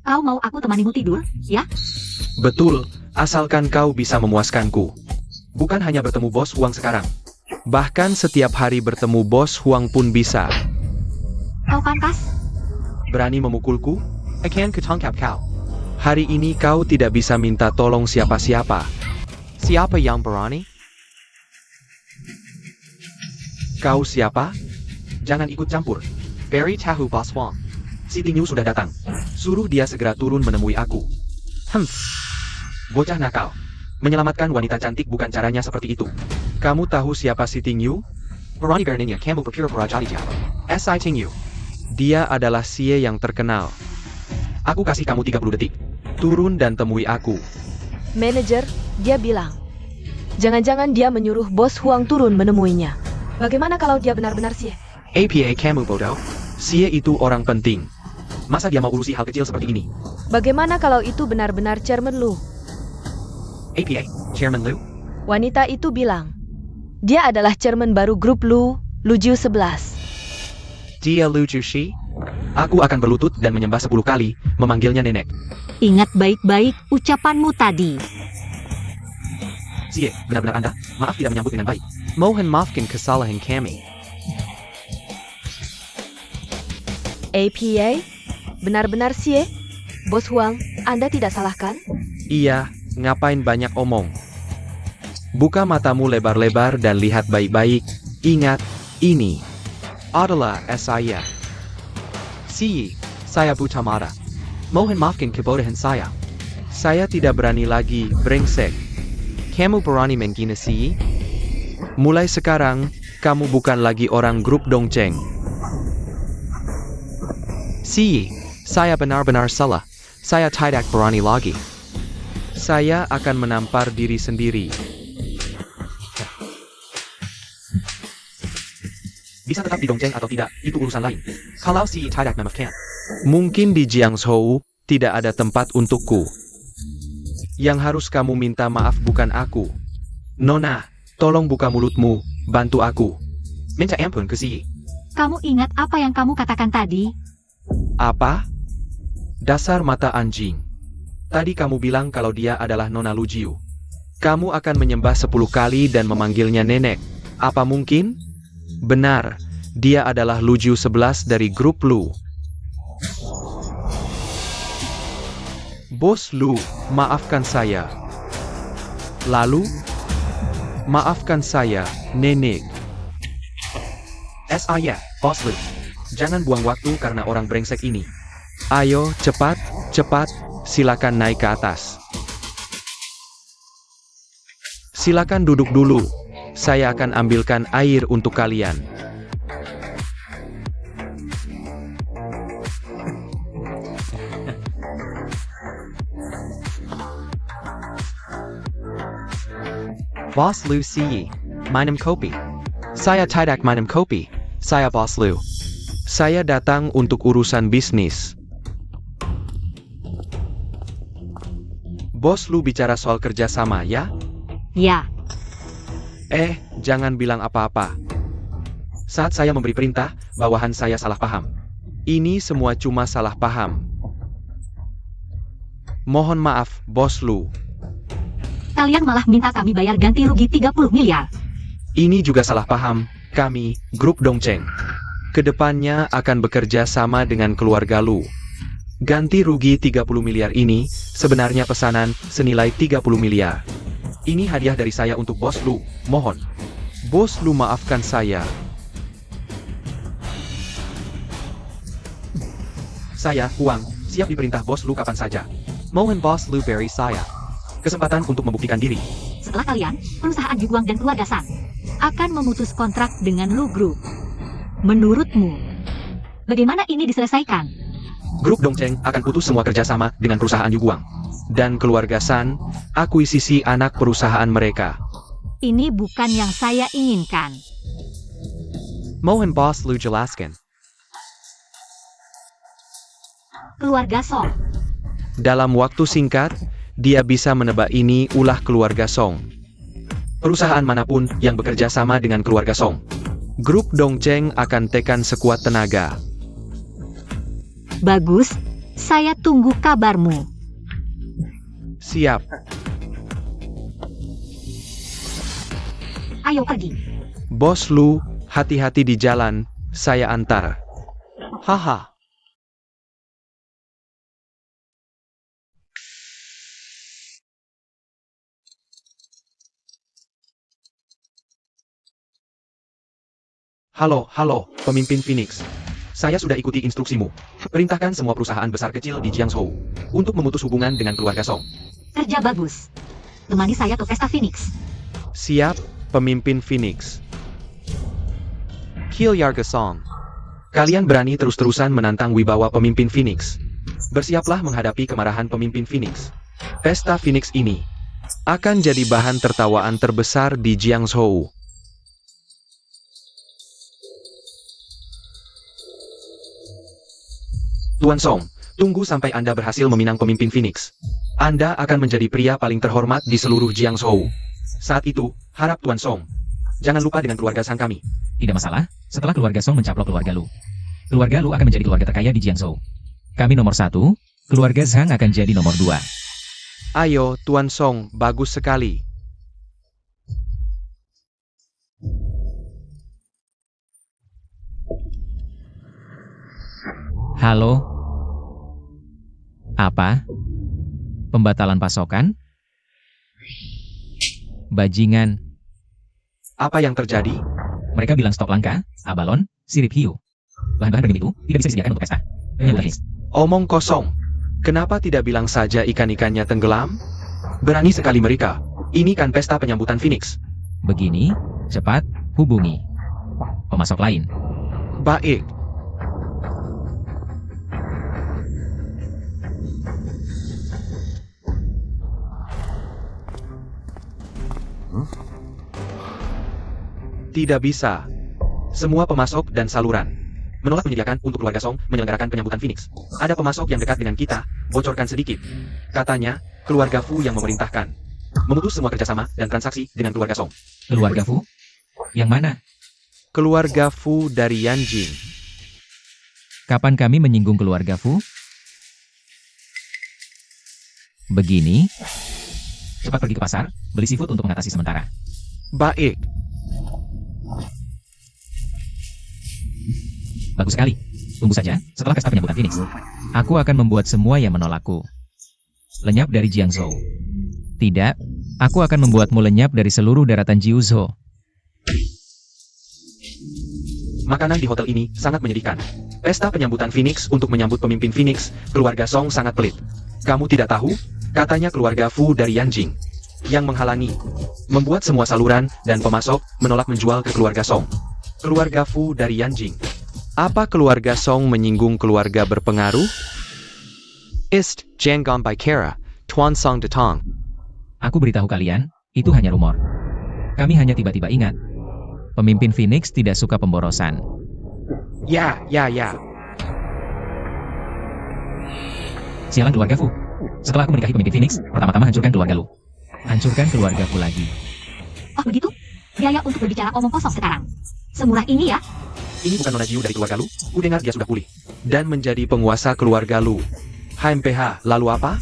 Kau mau aku temanimu tidur, ya? Betul, asalkan kau bisa memuaskanku. Bukan hanya bertemu Bos Huang sekarang. Bahkan setiap hari bertemu Bos Huang pun bisa. Kau pantas? Berani memukulku? Akan kutangkap kau. Hari ini kau tidak bisa minta tolong siapa-siapa. Siapa yang berani? Kau siapa? Jangan ikut campur. Beri tahu Bos Huang. Si Ting Yu sudah datang. Suruh dia segera turun menemui aku. Bocah nakal. Menyelamatkan wanita cantik bukan caranya seperti itu. Kamu tahu siapa si Ting Yu? Berani beraninya kamu berkira perajali Jawa. Si Ting Yu. Dia adalah Xie yang terkenal. Aku kasih kamu 30 detik. Turun dan temui aku. Manajer, dia bilang. Jangan-jangan dia menyuruh Bos Huang turun menemuinya. Bagaimana kalau dia benar-benar Xie? APA kamu bodoh. Xie itu orang penting. Masa dia mau urusi hal kecil seperti ini? Bagaimana kalau itu benar-benar Chairman Lu? APA, Chairman Lu? Wanita itu bilang. Dia adalah Chairman baru grup Lu, Lu Jiu 11. Dia Lu Jushi? Aku akan berlutut dan menyembah 10 kali, memanggilnya nenek. Ingat baik-baik ucapanmu tadi. Xie, benar-benar Anda? Maaf tidak menyambut dengan baik. Mohon maafkan kesalahan kami. APA? Benar-benar Xie? Bos Huang, Anda tidak salah kan? Iya, ngapain banyak omong? Buka matamu lebar-lebar dan lihat baik-baik. Ingat, ini adalah saya. Si, saya Butamata. Mohon maafkan kebodohan saya. Saya tidak berani lagi, brengsek. Kamu berani menghina Si? Mulai sekarang, kamu bukan lagi orang grup Dongcheng. Si, saya benar-benar salah. Saya tidak berani lagi. Saya akan menampar diri sendiri. Bisa tetap di Dongcheng atau tidak, itu urusan lain. Kalau si tidak memaafkan, Mungkin di Jiangzhou, tidak ada tempat untukku. Yang harus kamu minta maaf bukan aku. Nona, tolong buka mulutmu, bantu aku. minta ampun ke si. Kamu ingat apa yang kamu katakan tadi? Apa? Dasar mata anjing. Tadi kamu bilang kalau dia adalah Nona Lu Jiu. Kamu akan menyembah 10 kali dan memanggilnya nenek. Apa mungkin? Benar, dia adalah Lu Jiu 11 dari grup Lu. Bos Lu, maafkan saya. Lalu, maafkan saya, nenek. SIA, Bos Lu. Jangan buang waktu karena orang brengsek ini. Ayo, cepat, cepat, silakan naik ke atas. Silakan duduk dulu. Saya akan ambilkan air untuk kalian. Boss Lu Si, minum kopi. Saya tidak minum kopi. Saya Boss Lu. Saya datang untuk urusan bisnis. Bos Lu bicara soal kerjasama, ya? Ya, Jangan bilang apa-apa. Saat saya memberi perintah, bawahan saya salah paham. Ini semua cuma salah paham. Mohon maaf, Bos Lu. kalian malah minta kami bayar ganti rugi 30 miliar. Ini juga salah paham. Kami, grup Dongcheng, kedepannya akan bekerja sama dengan keluarga Lu. Ganti rugi 30 miliar ini, sebenarnya pesanan senilai 30 miliar. Ini hadiah dari saya untuk Bos Lu, mohon. Bos Lu maafkan saya. Saya, Huang, siap diperintah Bos Lu kapan saja. Mohon Boss Lu beri saya Kesempatan untuk membuktikan diri. Setelah kalian, perusahaan Yuguang dan keluarga San akan memutus kontrak dengan Lu Group. Menurutmu, bagaimana ini diselesaikan? Grup Dongcheng akan putus semua kerjasama dengan perusahaan Yuguang. Dan keluarga San, akuisisi anak perusahaan mereka. Ini bukan yang saya inginkan. Mohon Boss Lu jelaskan. Keluarga Song, Dalam waktu singkat, dia bisa menebak ini ulah keluarga Song. Perusahaan manapun yang bekerja sama dengan keluarga Song. Grup Dongcheng akan tekan sekuat tenaga. bagus. Saya tunggu kabarmu. Siap. Ayo pergi. Bos Lu, hati-hati di jalan, saya antar. Haha. Halo, pemimpin Phoenix. Saya sudah ikuti instruksimu. Perintahkan semua perusahaan besar kecil di Jiangzhou untuk memutus hubungan dengan keluarga Song. Kerja bagus. Temani saya ke pesta Phoenix. Siap, pemimpin Phoenix. Kill Yarga Song. Kalian berani terus-terusan menantang wibawa pemimpin Phoenix. Bersiaplah menghadapi kemarahan pemimpin Phoenix. Pesta Phoenix ini akan jadi bahan tertawaan terbesar di Jiangzhou. Tuan Song, tunggu sampai Anda berhasil meminang pemimpin Phoenix. Anda akan menjadi pria paling terhormat di seluruh Jiangzhou. Saat itu, harap Tuan Song. Jangan lupa dengan keluarga Sang kami. Tidak masalah, setelah keluarga Song mencaplok keluarga Lu. Keluarga Lu akan menjadi keluarga terkaya di Jiangzhou. Kami nomor 1, keluarga Zhang akan jadi nomor 2. Ayo, Tuan Song, bagus sekali. Halo? Apa? Pembatalan pasokan? Bajingan. Apa yang terjadi? Mereka bilang stok langka, abalon, sirip hiu. Bahan-bahan premium itu tidak bisa disediakan untuk pesta. Hanya bukan Omong kosong. Kenapa tidak bilang saja ikan-ikannya tenggelam? Berani sekali mereka. Ini kan pesta penyambutan Phoenix. Begini, cepat, hubungi pemasok lain. Baik. Tidak bisa. Semua pemasok dan saluran menolak menyediakan untuk keluarga Song menyelenggarakan penyambutan Phoenix. Ada pemasok yang dekat dengan kita, bocorkan sedikit. Katanya, keluarga Fu yang memerintahkan. Memutus semua kerjasama dan transaksi dengan keluarga Song. Keluarga Fu? Yang mana? Keluarga Fu dari Yanjing. Kapan kami menyinggung keluarga Fu? Begini, cepat pergi ke pasar, beli seafood untuk mengatasi sementara. Baik. Bagus sekali. Tunggu saja, setelah pesta penyambutan Phoenix. Aku akan membuat semua yang menolakku. Lenyap dari Jiangzhou. Tidak, aku akan membuatmu lenyap dari seluruh daratan Jiuzhou. Makanan di hotel ini sangat menyedihkan. Pesta penyambutan Phoenix untuk menyambut pemimpin Phoenix, keluarga Song sangat pelit. Kamu tidak tahu? Katanya keluarga Fu dari Yanjing yang menghalangi, membuat semua saluran dan pemasok menolak menjual ke keluarga Song. Keluarga Fu dari Yanjing. Apa keluarga Song menyinggung keluarga berpengaruh? Ist, Jangon by Kara, Tuan Song Datong. Aku beritahu kalian, itu hanya rumor. Kami hanya tiba-tiba ingat. Pemimpin Phoenix tidak suka pemborosan. Ya. Sialan keluarga Fu. Setelah aku menikahi pemimpin Phoenix, pertama-tama hancurkan keluarga Lu. Hancurkan keluarga Fu lagi. Oh begitu? Biaya untuk berbicara omong kosong sekarang. Semurah ini ya? Ini bukan Nona Jiu dari keluarga Lu. Ku dengar dia sudah pulih dan menjadi penguasa keluarga Lu. HMPH, lalu apa?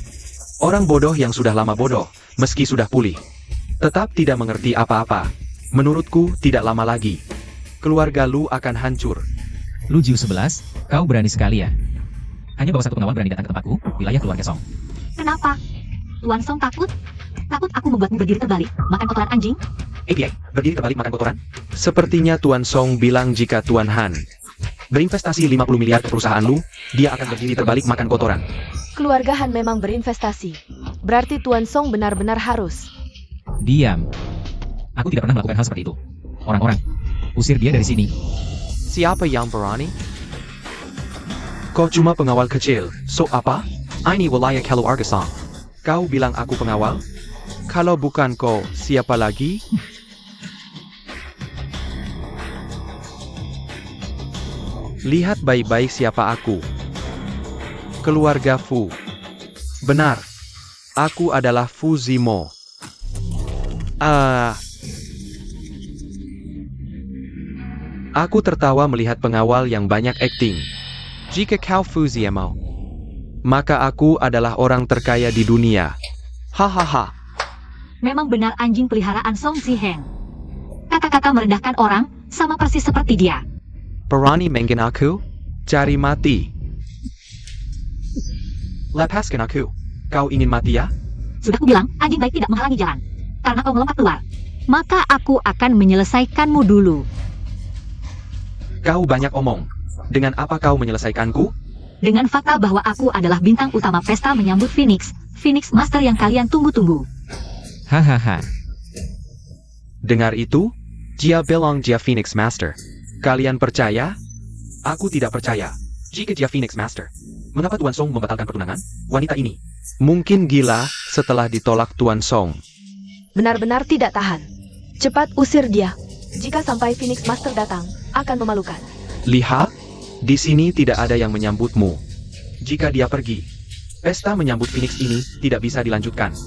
Orang bodoh yang sudah lama bodoh, meski sudah pulih, tetap tidak mengerti apa-apa. Menurutku, tidak lama lagi keluarga Lu akan hancur. Lu Jiu 11, kau berani sekali ya. Hanya bawa satu pengawal berani datang ke tempatku, wilayah keluarga Song. Kenapa? Tuan Song takut? Takut aku membuatmu berdiri terbalik, makan kotoran anjing? API, berdiri terbalik makan kotoran? Sepertinya Tuan Song bilang jika Tuan Han berinvestasi 50 miliar ke perusahaan Lu, dia akan berdiri terbalik makan kotoran. Keluarga Han memang berinvestasi. Berarti Tuan Song benar-benar harus. Diam. Aku tidak pernah melakukan hal seperti itu. Orang-orang, usir dia dari sini. Siapa yang berani? Kau cuma pengawal kecil, so apa? Ini wilayah keluarga Song. Kau bilang aku pengawal? Kalau bukan kau, siapa lagi? Lihat baik-baik siapa aku. Keluarga Fu. Benar. Aku adalah Fu Zimo. Aku tertawa melihat pengawal yang banyak akting. Jika kau Fuziemo. Maka aku adalah orang terkaya di dunia. Hahaha. Memang benar anjing peliharaan Song Ziheng. Kata-kata merendahkan orang, sama persis seperti dia. Berani mengen aku? Cari mati. Lepaskan aku. Kau ingin mati ya? Sudah kubilang, anjing baik tidak menghalangi jalan. Karena kau melompat keluar. Maka aku akan menyelesaikanmu dulu. Kau banyak omong. Dengan apa kau menyelesaikanku? Dengan fakta bahwa aku adalah bintang utama pesta menyambut Phoenix. Phoenix Master yang kalian tunggu-tunggu. Hahaha. Dengar itu? Dia bilang dia Phoenix Master. Kalian percaya? Aku tidak percaya. Jika dia Phoenix Master, mengapa Tuan Song membatalkan pertunangan wanita ini? Mungkin gila setelah ditolak Tuan Song. Benar-benar tidak tahan. Cepat usir dia. Jika sampai Phoenix Master datang, akan memalukan. Lihat, di sini tidak ada yang menyambutmu. Jika dia pergi, pesta menyambut Phoenix ini tidak bisa dilanjutkan.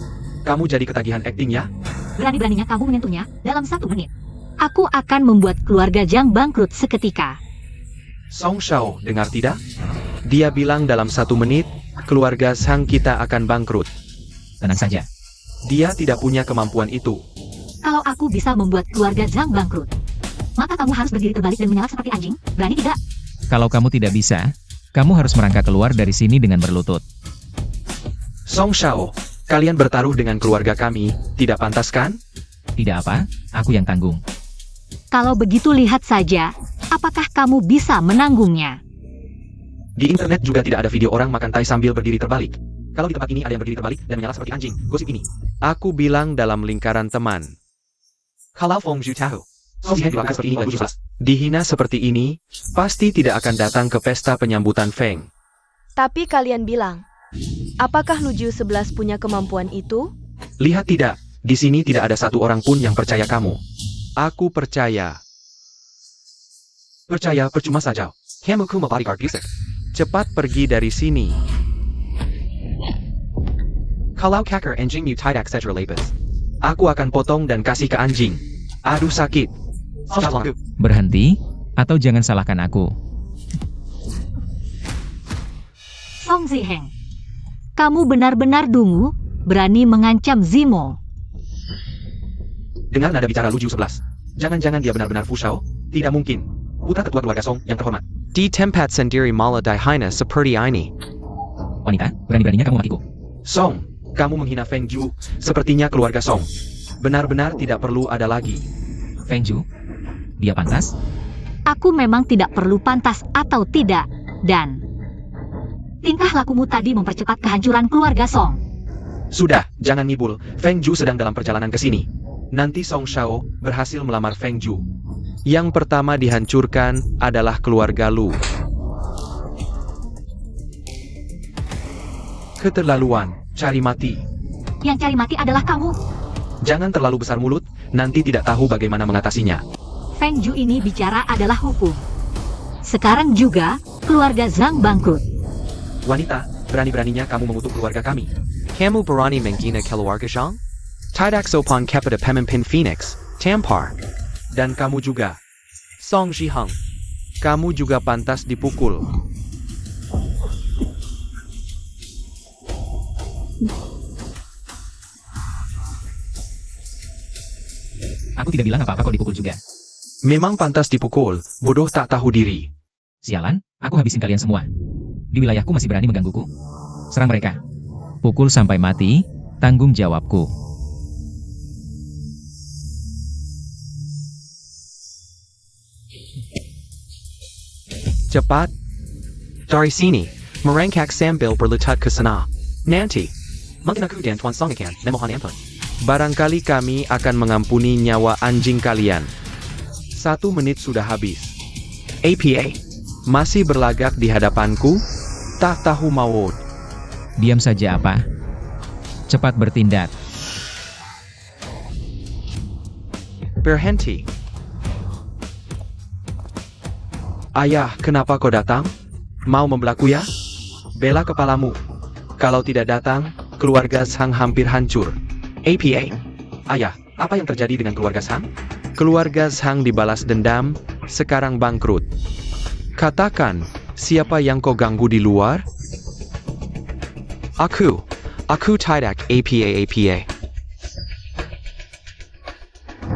Kamu jadi ketagihan akting ya? Berani-beraninya kamu menyentuhnya dalam 1 menit. Aku akan membuat keluarga Jiang bangkrut seketika. Song Shao, dengar tidak? Dia bilang dalam 1 menit, keluarga Sang kita akan bangkrut. Tenang saja. Dia tidak punya kemampuan itu. Kalau aku bisa membuat keluarga Jiang bangkrut, maka kamu harus berdiri terbalik dan menyala seperti anjing. Berani tidak? Kalau kamu tidak bisa, kamu harus merangkak keluar dari sini dengan berlutut. Song Shao, kalian bertaruh dengan keluarga kami, tidak pantas kan? Tidak apa, aku yang tanggung. Kalau begitu lihat saja, apakah kamu bisa menanggungnya? Di internet juga tidak ada video orang makan tai sambil berdiri terbalik. Kalau di tempat ini ada yang berdiri terbalik dan menyala seperti anjing, gosip ini. Aku bilang dalam lingkaran teman. Kalau Feng Zhu tahu. Si Heng dilakukan seperti ini oleh 17. Dihina seperti ini, pasti tidak akan datang ke pesta penyambutan Feng. Tapi kalian bilang, apakah Luju 11 punya kemampuan itu? Lihat tidak, di sini tidak ada satu orang pun yang percaya kamu. Aku percaya. Percaya percuma saja. Hamuku bodyguard busuk. Cepat pergi dari sini. Kalau kakar anjing mu tidak sedra lepas. Aku akan potong dan kasih ke anjing. Aduh sakit. Salangku. Berhenti, atau jangan salahkan aku. Song Ziheng, kamu benar-benar dungu, berani mengancam Zimo. Dengar nada bicara Luju 11. Jangan-jangan dia benar-benar Fu Shao? Tidak mungkin. Putra ketua keluarga Song yang terhormat. Di tempat sendiri malah dihina seperti ini. Wanita, berani-beraninya kamu makiku. Song, kamu menghina Feng Zhu, sepertinya keluarga Song. Benar-benar tidak perlu ada lagi. Feng Zhu? Dia pantas? Aku memang tidak perlu pantas atau tidak, dan tingkah lakumu tadi mempercepat kehancuran keluarga Song. Sudah, jangan ngibul. Feng Zhu sedang dalam perjalanan ke sini. Nanti Song Shao berhasil melamar Feng Zhu. Yang pertama dihancurkan adalah keluarga Lu. Keterlaluan, cari mati. Yang cari mati adalah kamu. Jangan terlalu besar mulut, nanti tidak tahu bagaimana mengatasinya. Feng Zhu ini bicara adalah hukum. Sekarang juga, keluarga Zhang bangkrut. Wanita, berani-beraninya kamu mengutuk keluarga kami. Kamu berani menghina keluarga Zhang? Tidak sopan kepada pemimpin Phoenix, tampar. Dan kamu juga. Song Zhiheng. Kamu juga pantas dipukul. Aku tidak bilang apa-apa kok dipukul juga. Memang pantas dipukul, bodoh tak tahu diri. Sialan, aku habisin kalian semua. Di wilayahku masih berani menggangguku. Serang mereka. Pukul sampai mati, tanggung jawabku. Cepat. Dari sini, merengkak sambil berlutut ke sana. Nanti, Mungkin aku dan Tuan Song akan memohon ampun. Barangkali kami akan mengampuni nyawa anjing kalian. 1 menit sudah habis. APA. Masih berlagak di hadapanku? Tak tahu maut. Diam saja apa? Cepat bertindak. Berhenti. Ayah, kenapa kau datang? Mau membelaku ya? Bela kepalamu. Kalau tidak datang, keluarga Zhang hampir hancur. APA. Ayah, apa yang terjadi dengan keluarga Zhang? Keluarga Zhang dibalas dendam, sekarang bangkrut. Katakan, siapa yang kau ganggu di luar? Aku tidak APA.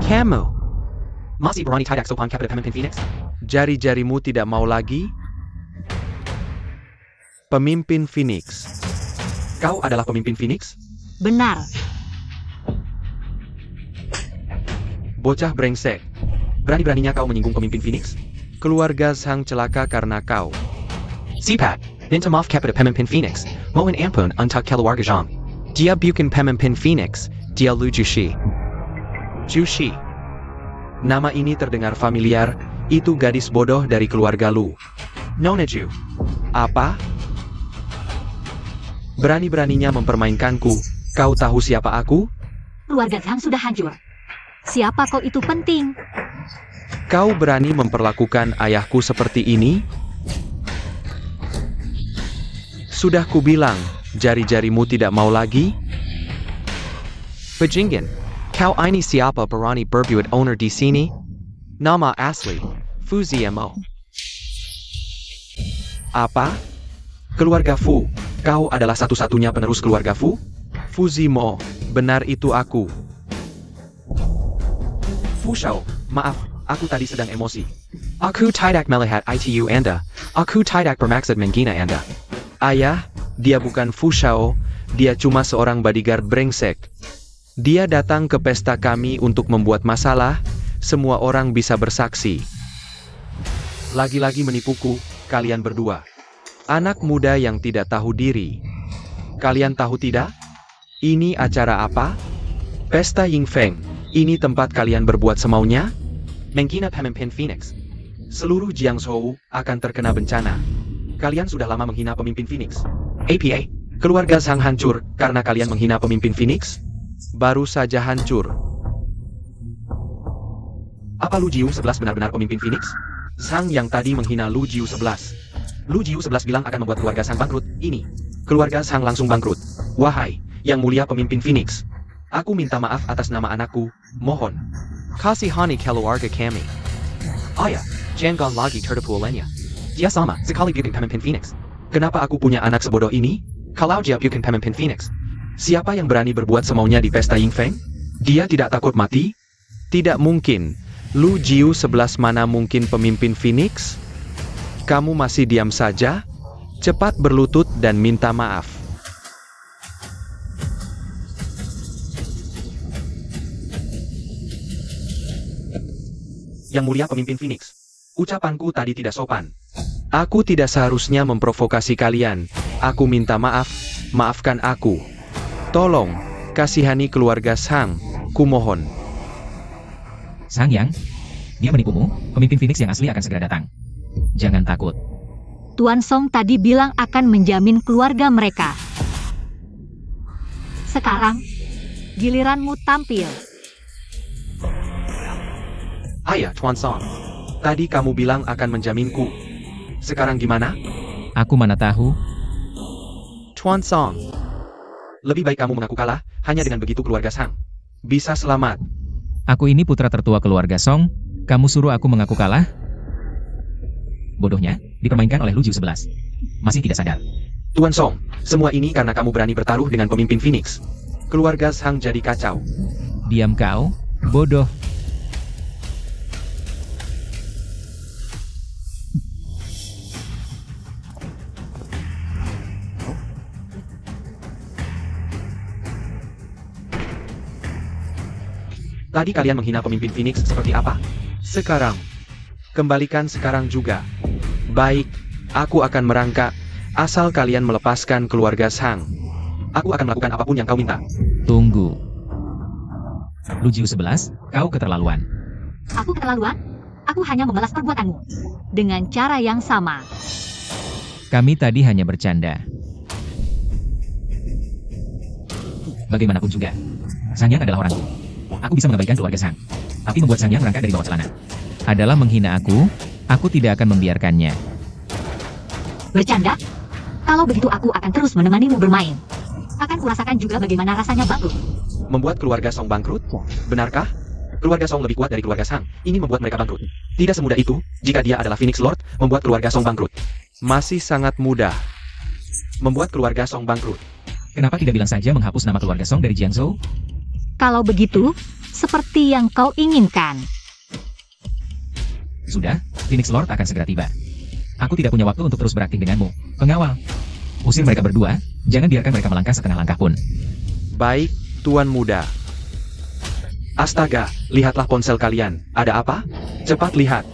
Kamu. Masih berani tidak sopan kepada pemimpin Phoenix? Jari-jarimu tidak mau lagi? Pemimpin Phoenix. Kau adalah pemimpin Phoenix? Benar. Bocah brengsek. Berani-beraninya kau menyinggung pemimpin Phoenix? Keluarga Zhang celaka karena kau. Sipat, minta maaf kepada pemimpin Phoenix. Mohon ampun untuk keluarga Zhang. Dia bukan pemimpin Phoenix. Dia Lu Jushi. Jushi. Nama ini terdengar familiar, itu gadis bodoh dari keluarga Lu. Nona Ju. Apa? Berani-beraninya mempermainkanku, kau tahu siapa aku? Keluarga Zhang sudah hancur. Siapa kau itu penting. Kau berani memperlakukan ayahku seperti ini? Sudah kubilang, jari-jarimu tidak mau lagi? Bajingan. Kau ini siapa berani berbuat owner di sini? Nama asli. Fuzimo. Apa? Keluarga Fu. Kau adalah satu-satunya penerus keluarga Fu? Fuzimo, benar itu aku. Fu Shao, maaf, aku tadi sedang emosi. Aku tidak melihat itu Anda. Aku tidak bermaksud menghina Anda. Ayah, dia bukan Fu Shao, dia cuma seorang bodyguard brengsek. Dia datang ke pesta kami untuk membuat masalah, semua orang bisa bersaksi. Lagi-lagi menipuku, kalian berdua. Anak muda yang tidak tahu diri. Kalian tahu tidak? Ini acara apa? Pesta Yingfeng. Ini tempat kalian berbuat semaunya? Menghina pemimpin Phoenix. Seluruh Jiangzhou akan terkena bencana. Kalian sudah lama menghina pemimpin Phoenix. APA, keluarga Sang hancur karena kalian menghina pemimpin Phoenix? Baru saja hancur. Apa Lu Jiu 11 benar-benar pemimpin Phoenix? Sang yang tadi menghina Lu Jiu 11. Lu Jiu 11 bilang akan membuat keluarga Sang bangkrut. Ini, keluarga Sang langsung bangkrut. Wahai, yang mulia pemimpin Phoenix. Aku minta maaf atas nama anakku, mohon. Kasihani keluarga kami. Ayah, jangan lagi tertipu olehnya. Dia sama sekali bukan pemimpin Phoenix. Kenapa aku punya anak sebodoh ini? Kalau dia bukan pemimpin Phoenix, siapa yang berani berbuat semaunya di pesta Yingfeng? Dia tidak takut mati? Tidak mungkin. Lu Jiu 11 mana mungkin pemimpin Phoenix? Kamu masih diam saja? Cepat berlutut dan minta maaf. Yang mulia pemimpin Phoenix. Ucapanku tadi tidak sopan. Aku tidak seharusnya memprovokasi kalian. Aku minta maaf. Maafkan aku. Tolong, kasihani keluarga Sang. Kumohon. Sang Yang, dia menipumu, pemimpin Phoenix yang asli akan segera datang. Jangan takut. Tuan Song tadi bilang akan menjamin keluarga mereka. Sekarang, giliranmu tampil. Ayah, Tuan Song. Tadi kamu bilang akan menjaminku. Sekarang gimana? Aku mana tahu. Tuan Song, Lebih baik kamu mengaku kalah, hanya dengan begitu keluarga Sang bisa selamat. Aku ini putra tertua keluarga Song. Kamu suruh aku mengaku kalah? Bodohnya, dipermainkan oleh Lu Jiu 11. Masih tidak sadar. Tuan Song, semua ini karena kamu berani bertaruh dengan pemimpin Phoenix. Keluarga Sang jadi kacau. Diam kau, bodoh. Tadi kalian menghina pemimpin Phoenix seperti apa? sekarang. Kembalikan sekarang juga. Baik, aku akan merangkak. Asal kalian melepaskan keluarga Sang. Aku akan melakukan apapun yang kau minta. Tunggu. Lu Jiu 11, kau keterlaluan. Aku keterlaluan? Aku hanya membalas perbuatanmu. Dengan cara yang sama. Kami tadi hanya bercanda. Bagaimanapun juga, Sang Yang adalah orangku. Aku bisa mengabaikan keluarga Sang. Tapi membuat Sang Yang merangkak dari bawah celana adalah menghina aku tidak akan membiarkannya. Bercanda? Kalau begitu aku akan terus menemanimu bermain. Akan kurasakan juga bagaimana rasanya bangkrut. Membuat keluarga Song bangkrut? Benarkah? Keluarga Song lebih kuat dari keluarga Sang. Ini membuat mereka bangkrut. Tidak semudah itu, jika dia adalah Phoenix Lord, membuat keluarga Song bangkrut. Masih sangat mudah. Membuat keluarga Song bangkrut. Kenapa tidak bilang saja menghapus nama keluarga Song dari Jiangzhou? Kalau begitu, seperti yang kau inginkan. Sudah, Phoenix Lord akan segera tiba. Aku tidak punya waktu untuk terus berakting denganmu. Pengawal, usir mereka berdua, jangan biarkan mereka melangkah setengah langkah pun. Baik, Tuan Muda. Astaga, lihatlah ponsel kalian. Ada apa? Cepat lihat.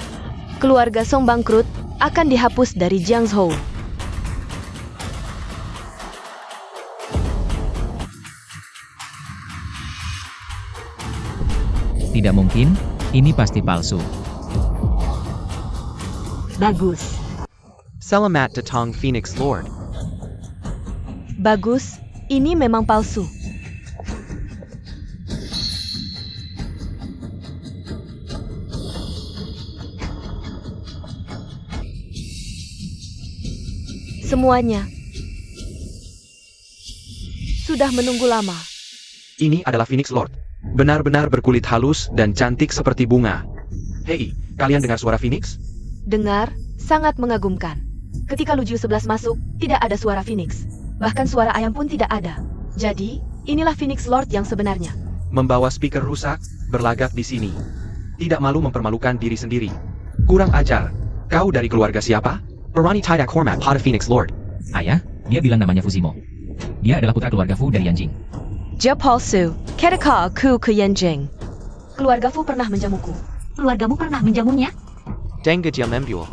Keluarga Song bangkrut akan dihapus dari Jiangzhou. Tidak mungkin, ini pasti palsu. Bagus. Selamat datang Phoenix Lord. Bagus, ini memang palsu. Semuanya sudah menunggu lama. Ini adalah Phoenix Lord. Benar-benar berkulit halus dan cantik seperti bunga. Hei, kalian dengar suara Phoenix? Dengar, sangat mengagumkan. Ketika Lu Jiu 11 masuk, tidak ada suara Phoenix. Bahkan suara ayam pun tidak ada. Jadi, inilah Phoenix Lord yang sebenarnya. Membawa speaker rusak, berlagak di sini. Tidak malu mempermalukan diri sendiri. Kurang ajar. Kau dari keluarga siapa? Perani tidak hormat pada Phoenix Lord. Ayah, dia bilang namanya Fuzimo. Dia adalah putra keluarga Fu dari Yanjing. Dia palsu. Ketika aku ke Yanjing. Keluarga Fu pernah menjamuku. Keluargamu pernah menjamunya? Denga dia membual.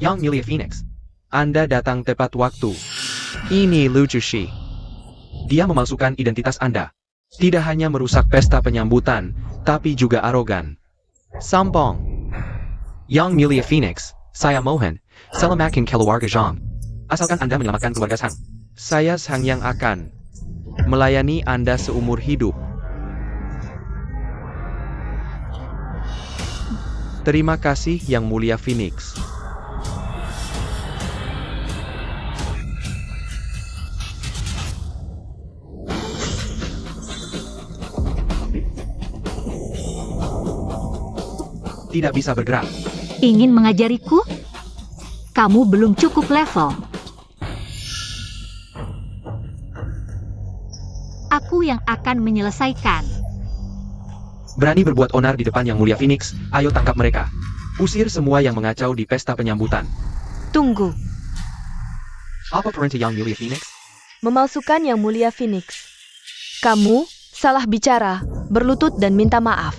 Yang Mulia Phoenix. Anda datang tepat waktu. Ini lucu sih. Dia memalsukan identitas Anda. Tidak hanya merusak pesta penyambutan, tapi juga arogan. Sombong. Yang Mulia Phoenix, saya mohon, selamatkan keluarga Zhang. Asalkan Anda menyelamatkan keluarga Zhang. Saya Zhang yang akan melayani Anda seumur hidup. Terima kasih Yang Mulia Phoenix. Tidak bisa bergerak. Ingin mengajariku? Kamu belum cukup level. Aku yang akan menyelesaikan. Berani berbuat onar di depan Yang Mulia Phoenix, ayo tangkap mereka. Usir semua yang mengacau di pesta penyambutan. Tunggu. Apa perintah Yang Mulia Phoenix? Memalsukan Yang Mulia Phoenix. Kamu salah bicara, berlutut dan minta maaf.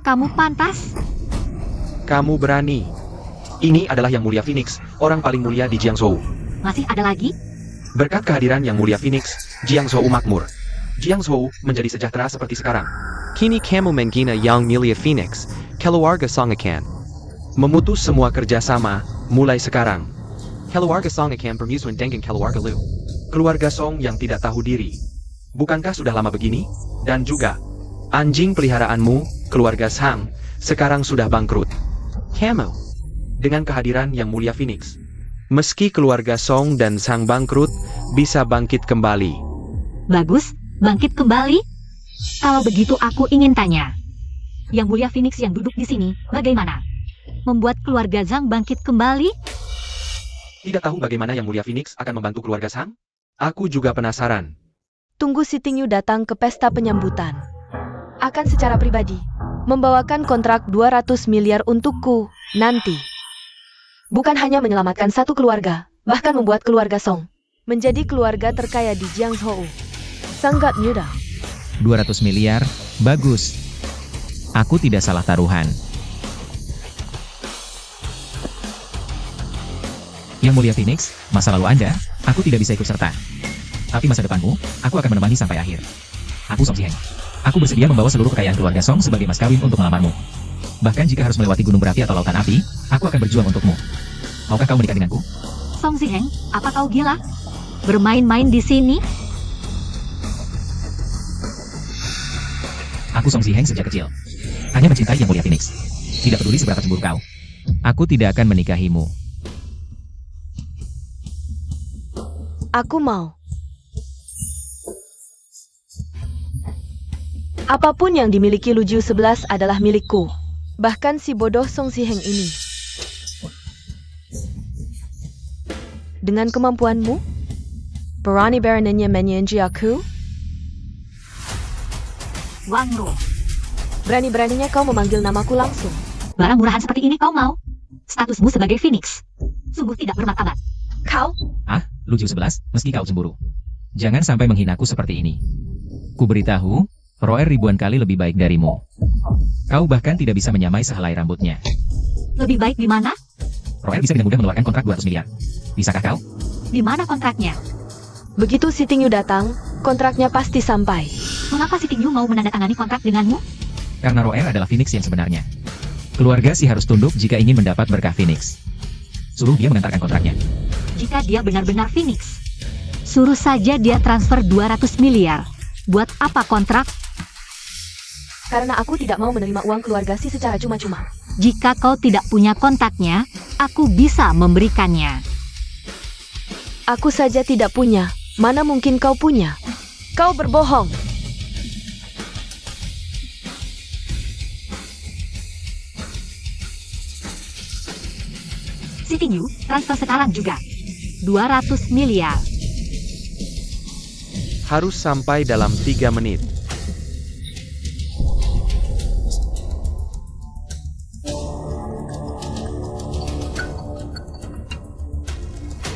Kamu pantas? Kamu berani. Ini adalah Yang Mulia Phoenix, orang paling mulia di Jiangzhou. Masih ada lagi? Berkat kehadiran Yang Mulia Phoenix, Jiangzhou makmur. Jiangzhou menjadi sejahtera seperti sekarang. Kini kamu menghina Yang Mulia Phoenix, keluarga Song akan memutus semua kerjasama, mulai sekarang. Keluarga Song akan bermusuhan dengan keluarga Lu. Keluarga Song yang tidak tahu diri. Bukankah sudah lama begini? Dan juga, anjing peliharaanmu, keluarga Zhang, sekarang sudah bangkrut. Kamu, dengan kehadiran Yang Mulia Phoenix, meski keluarga Song dan Zhang bangkrut, bisa bangkit kembali. Bagus, bangkit kembali. Kalau begitu aku ingin tanya. Yang Mulia Phoenix yang duduk di sini, bagaimana? Membuat keluarga Zhang bangkit kembali? Tidak tahu bagaimana Yang Mulia Phoenix akan membantu keluarga Zhang? Aku juga penasaran. Tunggu si Ting Yu datang ke pesta penyambutan. Akan secara pribadi membawakan kontrak 200 miliar untukku nanti. Bukan hanya menyelamatkan satu keluarga, bahkan membuat keluarga Song menjadi keluarga terkaya di Jiangzhou. Sangat mudah. 200 miliar, bagus. Aku tidak salah taruhan. Yang Mulia Phoenix, masa lalu Anda, aku tidak bisa ikut serta. Tapi masa depanmu, aku akan menemani sampai akhir. Aku Song Ziheng. Aku bersedia membawa seluruh kekayaan keluarga Song sebagai mas kawin untuk melamarmu. Bahkan jika harus melewati gunung berapi atau lautan api, aku akan berjuang untukmu. Maukah kau menikah denganku? Song Ziheng, apa kau gila? Bermain-main di sini? Aku Song Ziheng sejak kecil. Hanya mencintai Yang Mulia Phoenix. Tidak peduli seberapa cemburu kau. Aku tidak akan menikahimu. Aku mau. Apapun yang dimiliki Lujiu 11 adalah milikku. Bahkan si bodoh Song Ziheng ini. Dengan kemampuanmu, berani-beraninya menyenji aku? Wang Ru, Berani-beraninya kau memanggil namaku langsung. barang murahan seperti ini kau mau? Statusmu sebagai Phoenix sungguh tidak bermartabat. Kau? Ah, Lujiu 11, meski kau cemburu. Jangan sampai menghinaku seperti ini. Ku beritahu, Roer ribuan kali lebih baik darimu. Kau bahkan tidak bisa menyamai sehelai rambutnya. Lebih baik di mana? Roer bisa dengan mudah mengeluarkan kontrak 200 miliar. Bisakah kau? Di mana kontraknya? Begitu si Ting Yu datang, kontraknya pasti sampai. Mengapa si Ting Yu mau menandatangani kontrak denganmu? Karena Roer adalah Phoenix yang sebenarnya. Keluarga Si harus tunduk jika ingin mendapat berkah Phoenix. Suruh dia mengantarkan kontraknya. Jika dia benar-benar Phoenix, suruh saja dia transfer 200 miliar. Buat apa kontrak? Karena aku tidak mau menerima uang keluarga si secara cuma-cuma. Jika kau tidak punya kontaknya, aku bisa memberikannya. Aku saja tidak punya. Mana mungkin kau punya? Kau berbohong. Si Ting Yu, transfer sekarang juga. 200 miliar. Harus sampai dalam 3 menit.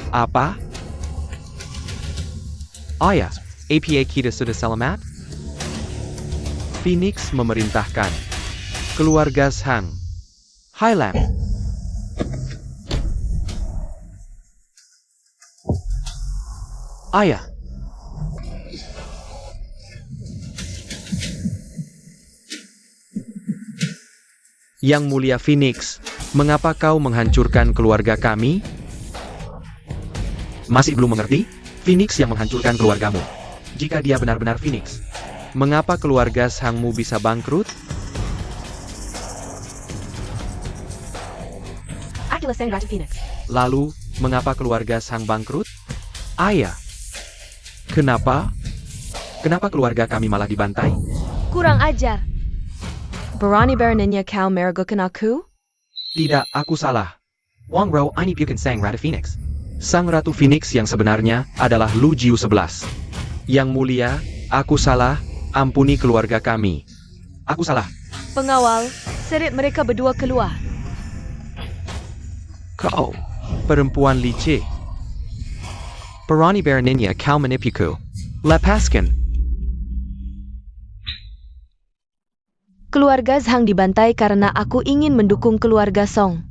Apa? Oh ya, APA kita sudah selamat? Phoenix memerintahkan. Keluarga Zhang. Highland. Ayah. Yang Mulia Phoenix, mengapa kau menghancurkan keluarga kami? Masih belum mengerti? Phoenix yang menghancurkan keluargamu. Jika dia benar-benar Phoenix, Mengapa keluarga sangmu bisa bangkrut? Akulah Sang Ratu Phoenix. Lalu, mengapa keluarga sang bangkrut? Ayah. Kenapa? kenapa keluarga kami malah dibantai? Kurang ajar. Berani beraninya kau meragukan aku? Tidak, aku salah. Wang Rou ini bukan Sang Ratu Phoenix. Sang Ratu Phoenix yang sebenarnya adalah Lu Jiu 11. Yang Mulia, aku salah, ampuni keluarga kami. Aku salah. Pengawal, seret mereka berdua keluar. Kau, perempuan licik. Berani beraninya kau menipuku. Lepaskan. Keluarga Zhang dibantai karena aku ingin mendukung keluarga Song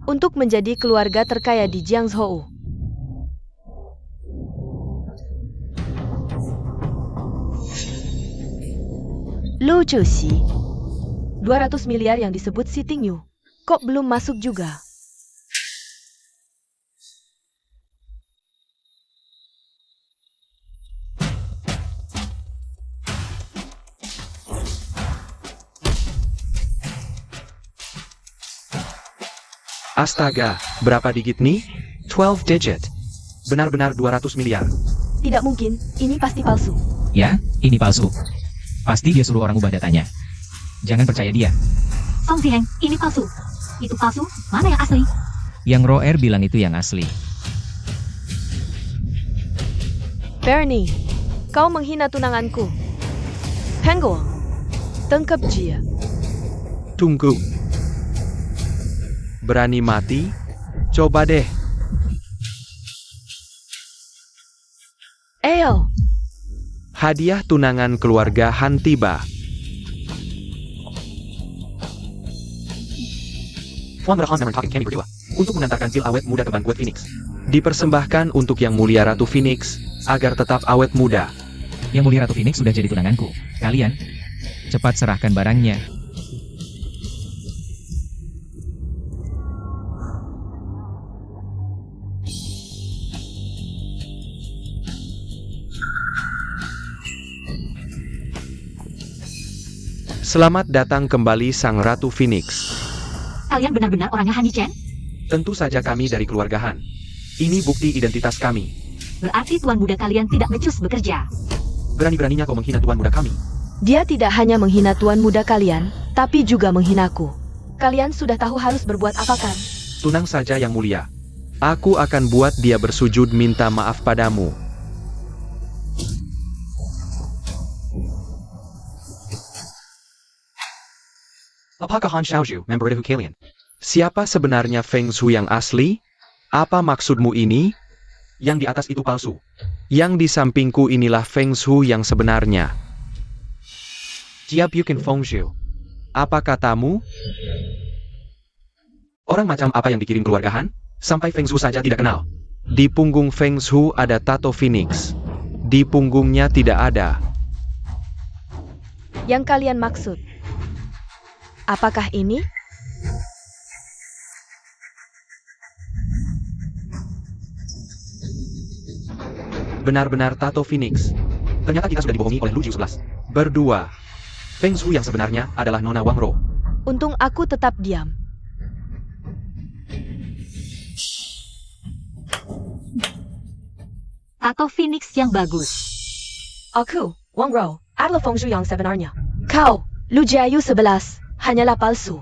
untuk menjadi keluarga terkaya di Jiangzhou. Lu Chuxi, 200 miliar yang disebut si Tingyu, kok belum masuk juga? Astaga, berapa digit nih? 12 digit. Benar-benar 200 miliar. Tidak mungkin, ini pasti palsu. Ya, ini palsu. Pasti dia suruh orang ubah datanya. Jangan percaya dia. Song Ziheng, ini palsu. Itu palsu, mana yang asli? Yang Roer bilang itu yang asli. Bernie, kau menghina tunanganku. Penguang, tangkap dia. Tunggu. Berani mati? Coba deh. Ayo, Hadiah tunangan keluarga Han tiba. Wang Rou memang talking kami berdua. Untuk mengantarkan pil awet muda ke bangunan Phoenix. Dipersembahkan untuk Yang Mulia Ratu Phoenix, agar tetap awet muda. Yang Mulia Ratu Phoenix sudah jadi tunanganku. Kalian, cepat serahkan barangnya. Selamat datang kembali Sang Ratu Phoenix. Kalian benar-benar orangnya Han Yichen? Tentu saja kami dari keluarga Han. Ini bukti identitas kami. Berarti tuan muda kalian tidak becus bekerja. Berani-beraninya kau menghina tuan muda kami. dia tidak hanya menghina tuan muda kalian, tapi juga menghinaku. Kalian sudah tahu harus berbuat apa kan? Tunang saja Yang Mulia. Aku akan buat dia bersujud minta maaf padamu. Apakah Han Xiaozhu memberitahu kalian? Siapa sebenarnya Feng Shui yang asli? Apa maksudmu ini? Yang di atas itu palsu. Yang di sampingku inilah Feng Shui yang sebenarnya. Jia bukan Feng Shui. Apa katamu? Orang macam apa yang dikirim keluarga Han? Sampai Feng Shui saja tidak kenal. Di punggung Feng Shui ada tato Phoenix. Di punggungnya tidak ada. Yang kalian maksud? Apakah ini? Benar-benar tato Phoenix. Ternyata kita sudah dibohongi oleh Lu Jiu 11. Berdua. Feng Shui yang sebenarnya adalah Nona Wang Rou. Untung aku tetap diam. Tato Phoenix yang bagus. Aku, Wang Rou, adalah Feng Shui yang sebenarnya. Kau, Lu Jiayu 11, hanyalah palsu.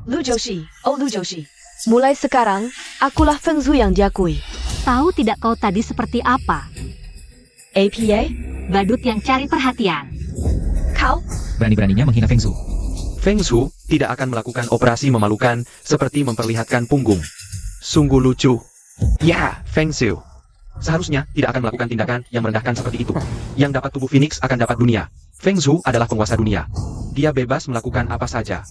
Lu Joshi, oh Lu Joshi. Mulai sekarang, akulah Feng Shui yang diakui. Tahu tidak kau tadi seperti apa? APA? Badut yang cari perhatian. Kau? Berani-beraninya menghina Feng Shui. Feng Shui tidak akan melakukan operasi memalukan seperti memperlihatkan punggung. Sungguh lucu. Ya, Feng Shui. Seharusnya tidak akan melakukan tindakan yang merendahkan seperti itu. Yang dapat tubuh Phoenix akan dapat dunia. Feng Shui adalah penguasa dunia. Dia bebas melakukan apa saja.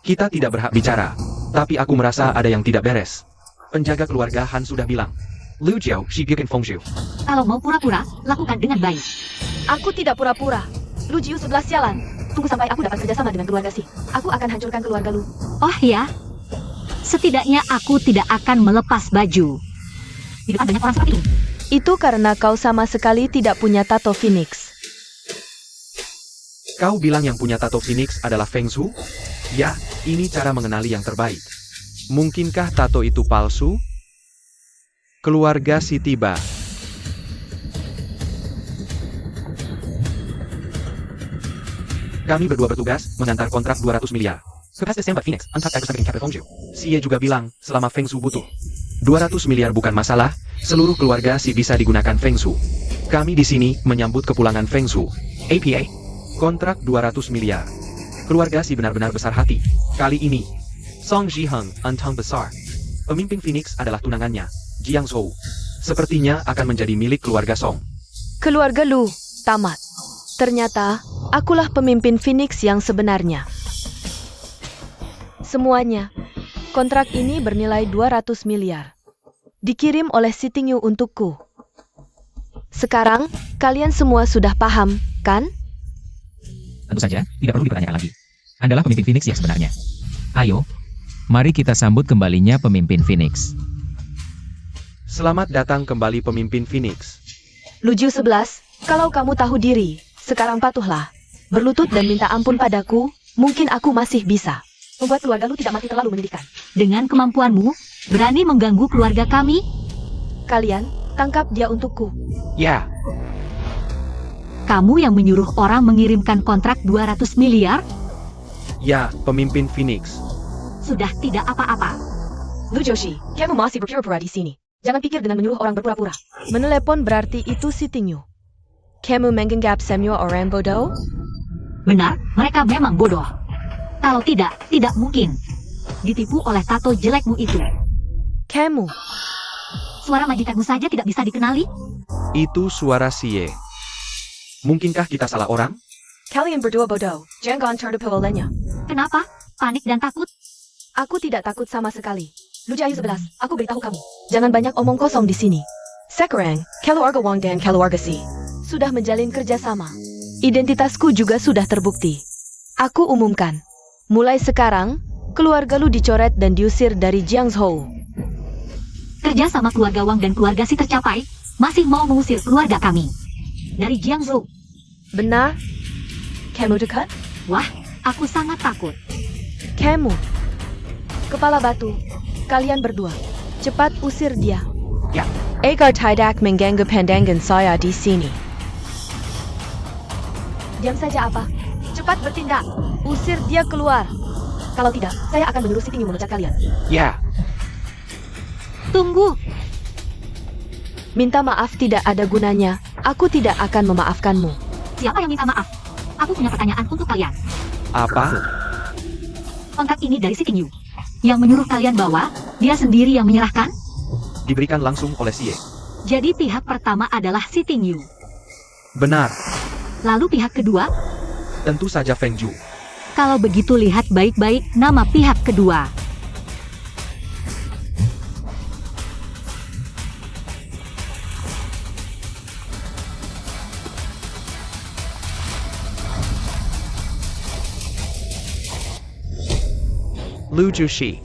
Kita tidak berhak bicara. Tapi aku merasa ada yang tidak beres. Penjaga keluarga Han sudah bilang. Lu Jiao, Shi bikin Fengshu. Kalau mau pura-pura, lakukan dengan baik. Aku tidak pura-pura. Lu Jiu 11 sialan. Tunggu sampai aku dapat kerjasama dengan keluarga Si. Aku akan hancurkan keluarga Lu. Oh ya? Setidaknya aku tidak akan melepas baju. Di depan banyak orang seperti itu. Itu karena kau sama sekali tidak punya tato Phoenix. Kau bilang yang punya tato Phoenix adalah Feng Shu? Ya, ini cara mengenali yang terbaik. Mungkinkah tato itu palsu? Keluarga Si tiba. Kami berdua bertugas mengantar kontrak 200 miliar. Kepas Desember Phoenix, antar aku samping Cafe Fengshu. Xie juga bilang, selama Feng Shu butuh 200 miliar bukan masalah, seluruh keluarga Si bisa digunakan Feng Shu. Kami di sini menyambut kepulangan Feng Shu. APA, kontrak 200 miliar. Keluarga Si benar-benar besar hati. Kali ini, Song Jiheng, entang besar. Pemimpin Phoenix adalah tunangannya, Jiang Zhou. Sepertinya akan menjadi milik keluarga Song. Keluarga Lu, tamat. Ternyata, akulah pemimpin Phoenix yang sebenarnya. Semuanya, kontrak ini bernilai 200 miliar. Dikirim oleh Si Tingyu untukku. Sekarang, kalian semua sudah paham, kan? Tentu saja, tidak perlu dipertanyakan lagi. Andalah pemimpin Phoenix yang sebenarnya. Ayo, mari kita sambut kembalinya pemimpin Phoenix. Selamat datang kembali pemimpin Phoenix. Lu Jiu 11, kalau kamu tahu diri, sekarang patuhlah. Berlutut dan minta ampun padaku, mungkin aku masih bisa membuat keluarga Lu tidak mati terlalu menyedihkan. Dengan kemampuanmu, berani mengganggu keluarga kami? Kalian, tangkap dia untukku. Ya, Kamu yang menyuruh orang mengirimkan kontrak 200 miliar? Ya, pemimpin Phoenix. Sudah tidak apa-apa. Lu Joshi, kamu masih berpura-pura di sini. Jangan pikir dengan menyuruh orang berpura-pura. Menelepon berarti itu Si Tingyu. Kamu menganggap semua orang bodoh? Benar, mereka memang bodoh. Kalau tidak, tidak mungkin. Ditipu oleh tato jelekmu itu. Kamu, Suara majikanmu saja tidak bisa dikenali? Itu suara Xie. mungkinkah kita salah orang? kalian berdua bodoh. Jangan tertipu olehnya. Kenapa? Panik dan takut? Aku tidak takut sama sekali. Lu Jiu 11, aku beritahu kamu. Jangan banyak omong kosong di sini. Sekarang, keluarga Wang dan keluarga Si sudah menjalin kerjasama. Identitasku juga sudah terbukti. Aku umumkan. Mulai sekarang, keluarga Lu dicoret dan diusir dari Jiangzhou. Kerja sama keluarga Wang dan keluarga Si tercapai, masih mau mengusir keluarga kami. Dari Jiangzhou. Benar? Kamu dekat? Wah, aku sangat takut. Kamu. Kepala batu. Kalian berdua. Cepat usir dia. Ya. Agar tidak mengganggu pandangan saya di sini. Diam saja apa? Cepat bertindak. Usir dia keluar. Kalau tidak, saya akan menyuruh Si Tingyu memecat kalian. Ya, Tunggu, Minta maaf tidak ada gunanya. Aku tidak akan memaafkanmu. siapa yang minta maaf? Aku punya pertanyaan untuk kalian. Apa? Kontrak ini dari Si Tingyu, yang menyuruh kalian bawa, dia sendiri yang menyerahkan? diberikan langsung oleh Xie. Jadi pihak pertama adalah Si Tingyu. Benar. Lalu pihak kedua? Tentu saja Feng Zhu. Kalau begitu lihat baik-baik nama pihak kedua. Lu Jushi.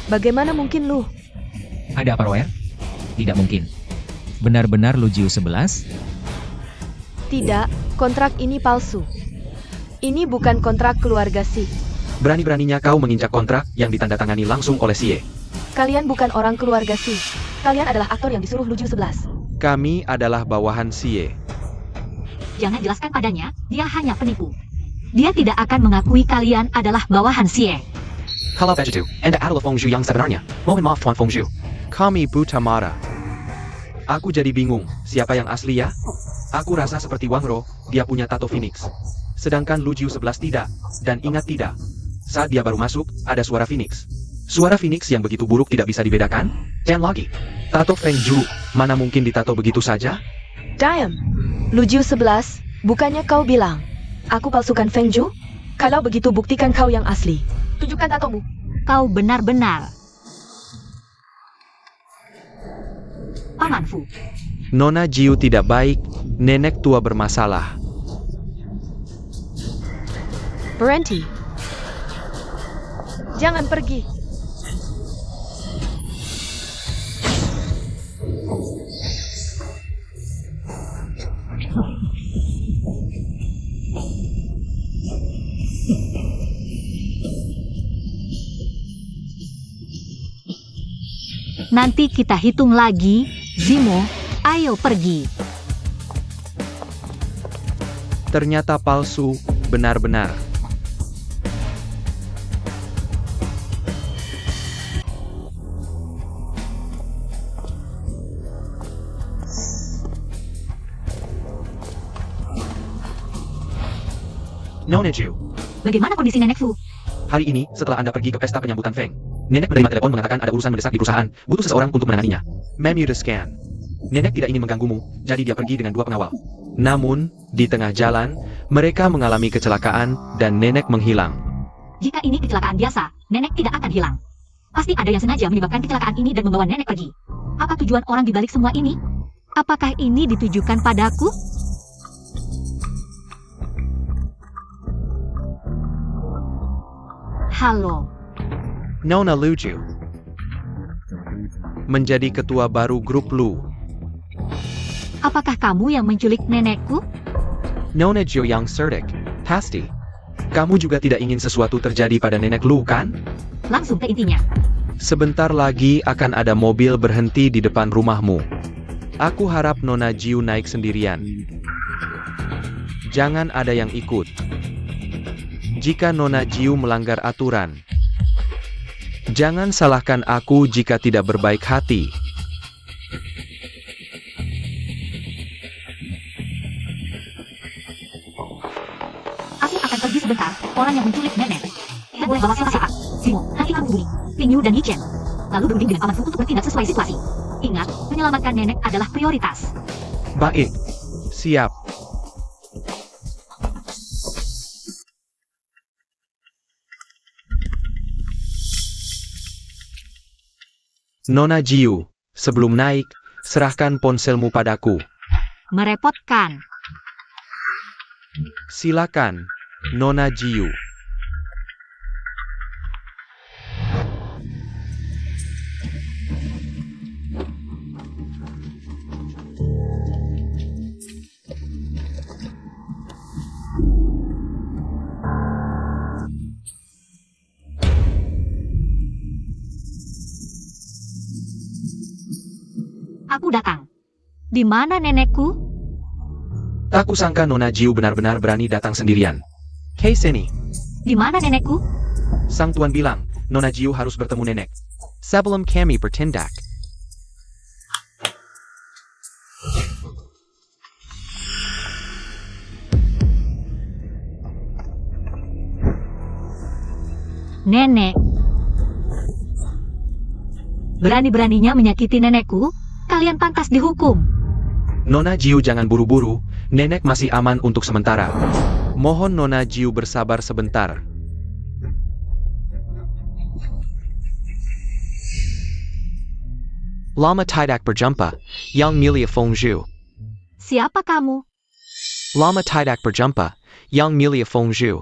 Bagaimana mungkin Lu? Ada apa, Roer? Tidak mungkin. Benar-benar Lu Jiu 11? Tidak, kontrak ini palsu. Ini bukan kontrak keluarga Si. Berani-beraninya kau menginjak kontrak yang ditandatangani langsung oleh Xie. Kalian bukan orang keluarga Si. Kalian adalah aktor yang disuruh Lu Jiu 11. Kami adalah bawahan Xie. Jangan jelaskan padanya, dia hanya penipu. Dia tidak akan mengakui kalian adalah bawahan Xie. Kalau begitu, Anda adalah Feng Zhu yang sebenarnya. Mohon maaf Tuan Feng Zhu. Kami buta mata. Aku jadi bingung, siapa yang asli ya? Aku rasa seperti Wang Ro, dia punya tato Phoenix. Sedangkan Lu Jiu 11 tidak, dan ingat tidak. Saat dia baru masuk, ada suara Phoenix. Suara Phoenix yang begitu buruk tidak bisa dibedakan? Jangan lagi. Tato Feng Zhu, mana mungkin ditato begitu saja? Diam. Lu Jiu 11, bukannya kau bilang, aku palsukan Feng Zhu? Kalau begitu buktikan kau yang asli. Tunjukkan tatomu. kau benar-benar. Paman Fu, Nona Jiu tidak baik, nenek tua bermasalah. Berhenti. Jangan pergi. nanti kita hitung lagi. Zimo, ayo pergi. Ternyata palsu, benar-benar. Nona Jiu, Bagaimana kondisi Nenek Fu? hari ini setelah Anda pergi ke pesta penyambutan Feng, Nenek menerima telepon mengatakan ada urusan mendesak di perusahaan, butuh seseorang untuk menanganinya. Menu scan. Nenek tidak ingin mengganggumu, jadi dia pergi dengan 2 pengawal. Namun, di tengah jalan, mereka mengalami kecelakaan dan nenek menghilang. Jika ini kecelakaan biasa, Nenek tidak akan hilang. Pasti ada yang sengaja menyebabkan kecelakaan ini dan membawa Nenek pergi. Apa tujuan orang di balik semua ini? Apakah ini ditujukan padaku? Halo, Nona Luju menjadi ketua baru grup Lu. apakah kamu yang menculik nenekku? Nona Jiu yang cerdik, pasti. Kamu juga tidak ingin sesuatu terjadi pada nenek Lu, kan? Langsung ke intinya. Sebentar lagi akan ada mobil berhenti di depan rumahmu. Aku harap Nona Jiu naik sendirian. Jangan ada yang ikut. Jika Nona Jiu melanggar aturan, jangan salahkan aku jika tidak berbaik hati. Aku akan pergi sebentar. Orang yang menculik Nenek tidak boleh bawa siapa-siapa. Zimo, nanti kamu hubungi Pingyu dan Yichen. Lalu berunding dengan Paman Fu untuk bertindak sesuai situasi. Ingat, menyelamatkan Nenek adalah prioritas. Baik. Siap. Nona Jiu, sebelum naik, serahkan ponselmu padaku. Merepotkan. Silakan, Nona Jiu. Aku datang. Di mana nenekku? Tak kusangka Nona Jiu benar-benar berani datang sendirian. Hei Seni, Di mana nenekku? Sang Tuan bilang, Nona Jiu harus bertemu nenek. sebelum kami bertindak. Nenek. Berani-beraninya menyakiti nenekku? Kalian pantas dihukum. Nona Jiu jangan buru-buru, nenek masih aman untuk sementara. Mohon Nona Jiu bersabar sebentar. Lama tidak berjumpa, Yang Mulia Fengzhu. Siapa kamu? Lama tidak berjumpa, Yang Mulia Fengzhu.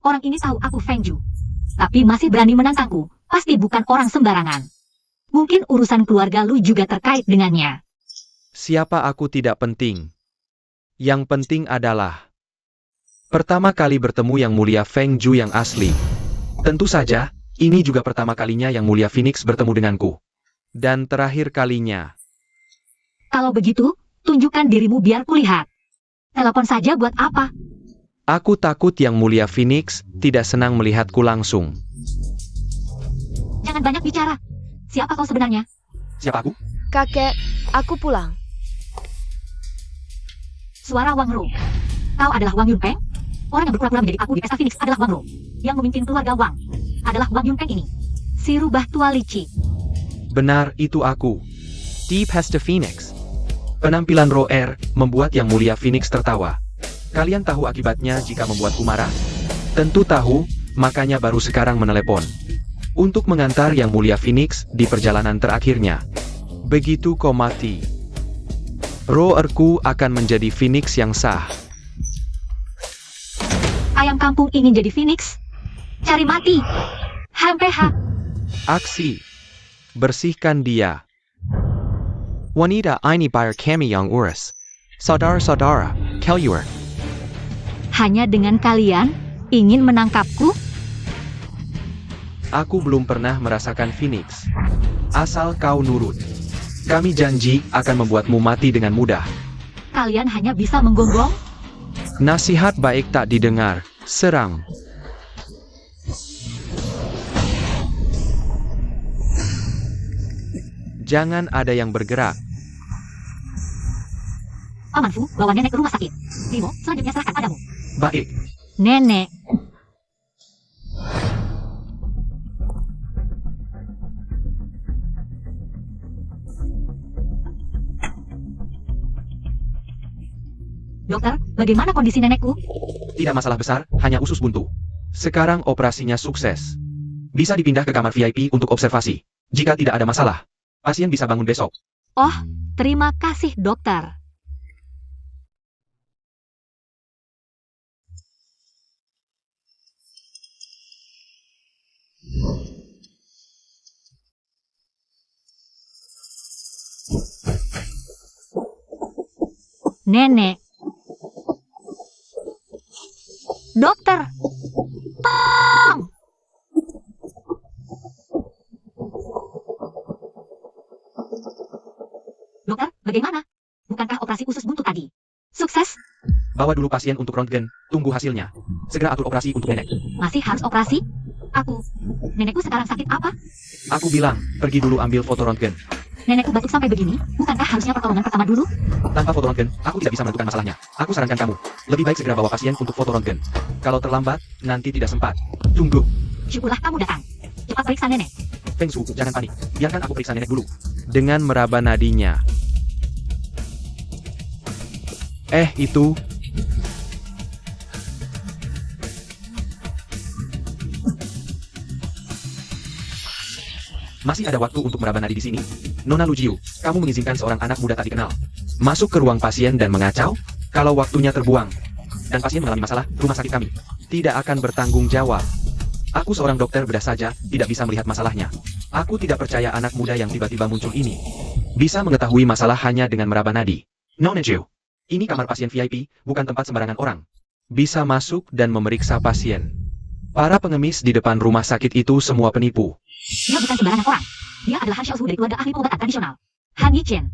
Orang ini tahu aku Fengju. Tapi masih berani menantangku. Pasti bukan orang sembarangan. Mungkin urusan keluarga lu juga terkait dengannya. Siapa aku tidak penting. Yang penting adalah pertama kali bertemu Yang Mulia Fengzhu yang asli. Tentu saja, ini juga pertama kalinya Yang Mulia Phoenix bertemu denganku. Dan terakhir kalinya. Kalau begitu, tunjukkan dirimu biar kulihat. Telepon saja buat apa? Aku takut Yang Mulia Phoenix tidak senang melihatku langsung. Jangan banyak bicara. Siapa kau sebenarnya? Siapa aku? Kakek, aku pulang. Suara Wang Ru. Kau adalah Wang Yunpeng? Orang yang berpura-pura menjadi aku di pesta Phoenix adalah Wang Ru. Yang memimpin keluarga Wang adalah Wang Yunpeng ini. Si rubah tua licik. Benar, itu aku. Di Pesta Phoenix. Penampilan Roer membuat Yang Mulia Phoenix tertawa. Kalian tahu akibatnya jika membuatku marah? Tentu tahu, makanya baru sekarang menelepon. untuk mengantar Yang Mulia Phoenix di perjalanan terakhirnya. Begitu kau mati, roerku akan menjadi Phoenix yang sah. Ayam kampung ingin jadi Phoenix? Cari mati. HMPH. Aksi. Bersihkan dia. Wanita ini bayar kami yang urus. Saudara-saudara, Kelur. Hanya dengan kalian ingin menangkapku? Aku belum pernah merasakan Phoenix. Asal kau nurut, kami janji akan membuatmu mati dengan mudah. Kalian hanya bisa menggonggong? Nasihat baik tak didengar. Serang. Jangan ada yang bergerak. Paman Fu, bawa nenek ke rumah sakit. Bimo, selanjutnya serahkan padamu. Baik. Nenek. Dokter, bagaimana kondisi nenekku? Tidak masalah besar, hanya usus buntu. Sekarang operasinya sukses. Bisa dipindah ke kamar VIP untuk observasi. Jika tidak ada masalah, pasien bisa bangun besok. Oh, terima kasih dokter. Nenek. Dokter. Tolong. Dokter, bagaimana? Bukankah operasi usus buntu tadi sukses? Bawa dulu pasien untuk röntgen, tunggu hasilnya. Segera atur operasi untuk nenek. Masih harus operasi? Nenekku sekarang sakit apa? Aku bilang, pergi dulu ambil foto röntgen. Nenekku batuk sampai begini, bukankah harusnya pertolongan pertama dulu? Tanpa foto röntgen, aku tidak bisa menentukan masalahnya. Aku sarankan kamu, lebih baik segera bawa pasien untuk foto röntgen. Kalau terlambat, nanti tidak sempat. Tunggu. Syukurlah kamu datang. Cepat periksa nenek. Feng Shu, jangan panik. Biarkan aku periksa nenek dulu. Dengan meraba nadinya. Itu. Masih ada waktu untuk meraba nadi di sini. Nona Lu Jiu, kamu mengizinkan seorang anak muda tak dikenal Masuk ke ruang pasien dan mengacau? Kalau waktunya terbuang, dan pasien mengalami masalah, rumah sakit kami tidak akan bertanggung jawab. Aku seorang dokter bedah saja, tidak bisa melihat masalahnya. Aku tidak percaya anak muda yang tiba-tiba muncul ini Bisa mengetahui masalah hanya dengan meraba nadi. Nona Jiu, ini kamar pasien VIP, bukan tempat sembarangan orang. Bisa masuk dan memeriksa pasien. Para pengemis di depan rumah sakit itu semua penipu. Dia bukan sembarangan orang. Dia adalah Han Xiaosu dari keluarga ahli pengobatan tradisional. Han Yichen.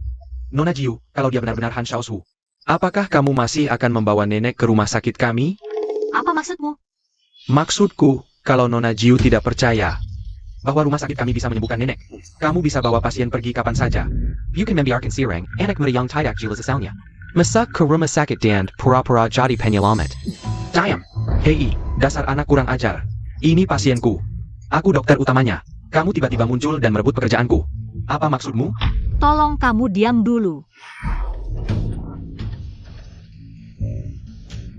Nona Jiu, kalau dia benar-benar Han Xiaosu, Apakah kamu masih akan membawa nenek ke rumah sakit kami? Apa maksudmu? Maksudku, kalau Nona Jiu tidak percaya, bahwa rumah sakit kami bisa menyembuhkan nenek, kamu bisa bawa pasien pergi kapan saja. You can membiarkan sirang, anak muda yang tidak jelas asalnya. Masak ke rumah sakit dan pura-pura jadi penyelamat. Diam. hei, dasar anak kurang ajar. Ini pasienku. Aku dokter utamanya. Kamu tiba-tiba muncul dan merebut pekerjaanku. Apa maksudmu? Tolong kamu diam dulu.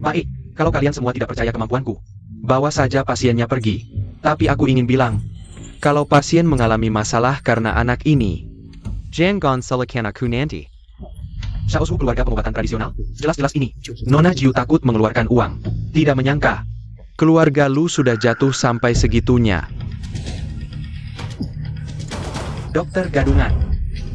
Baik, kalau kalian semua tidak percaya kemampuanku, Bawa saja pasiennya pergi. Tapi aku ingin bilang, kalau pasien mengalami masalah karena anak ini, Jangan salahkan aku nanti. Xiaosu keluarga pengobatan tradisional, jelas-jelas ini. Nona Jiu takut mengeluarkan uang. Tidak menyangka, keluarga Lu sudah jatuh sampai segitunya. Dokter gadungan.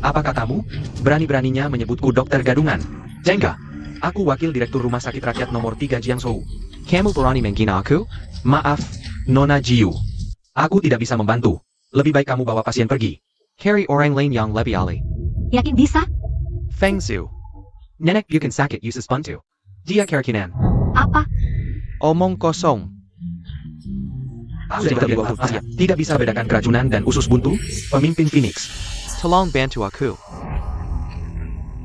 Apa katamu? Berani-beraninya menyebutku dokter gadungan. Jengga. Aku wakil direktur rumah sakit rakyat nomor 3 Jiangzhou. Kamu berani menghina aku? Maaf, Nona Jiu. Aku tidak bisa membantu. Lebih baik kamu bawa pasien pergi. Cari orang lain yang lebih ahli. Yakin bisa? Feng Shu. Nenek bukan sakit usus buntu. Dia keracunan. Apa? Omong kosong. Aku sudah dibawa pasien. Tidak bisa bedakan keracunan dan usus buntu. Pemimpin Phoenix. Tolong bantu aku.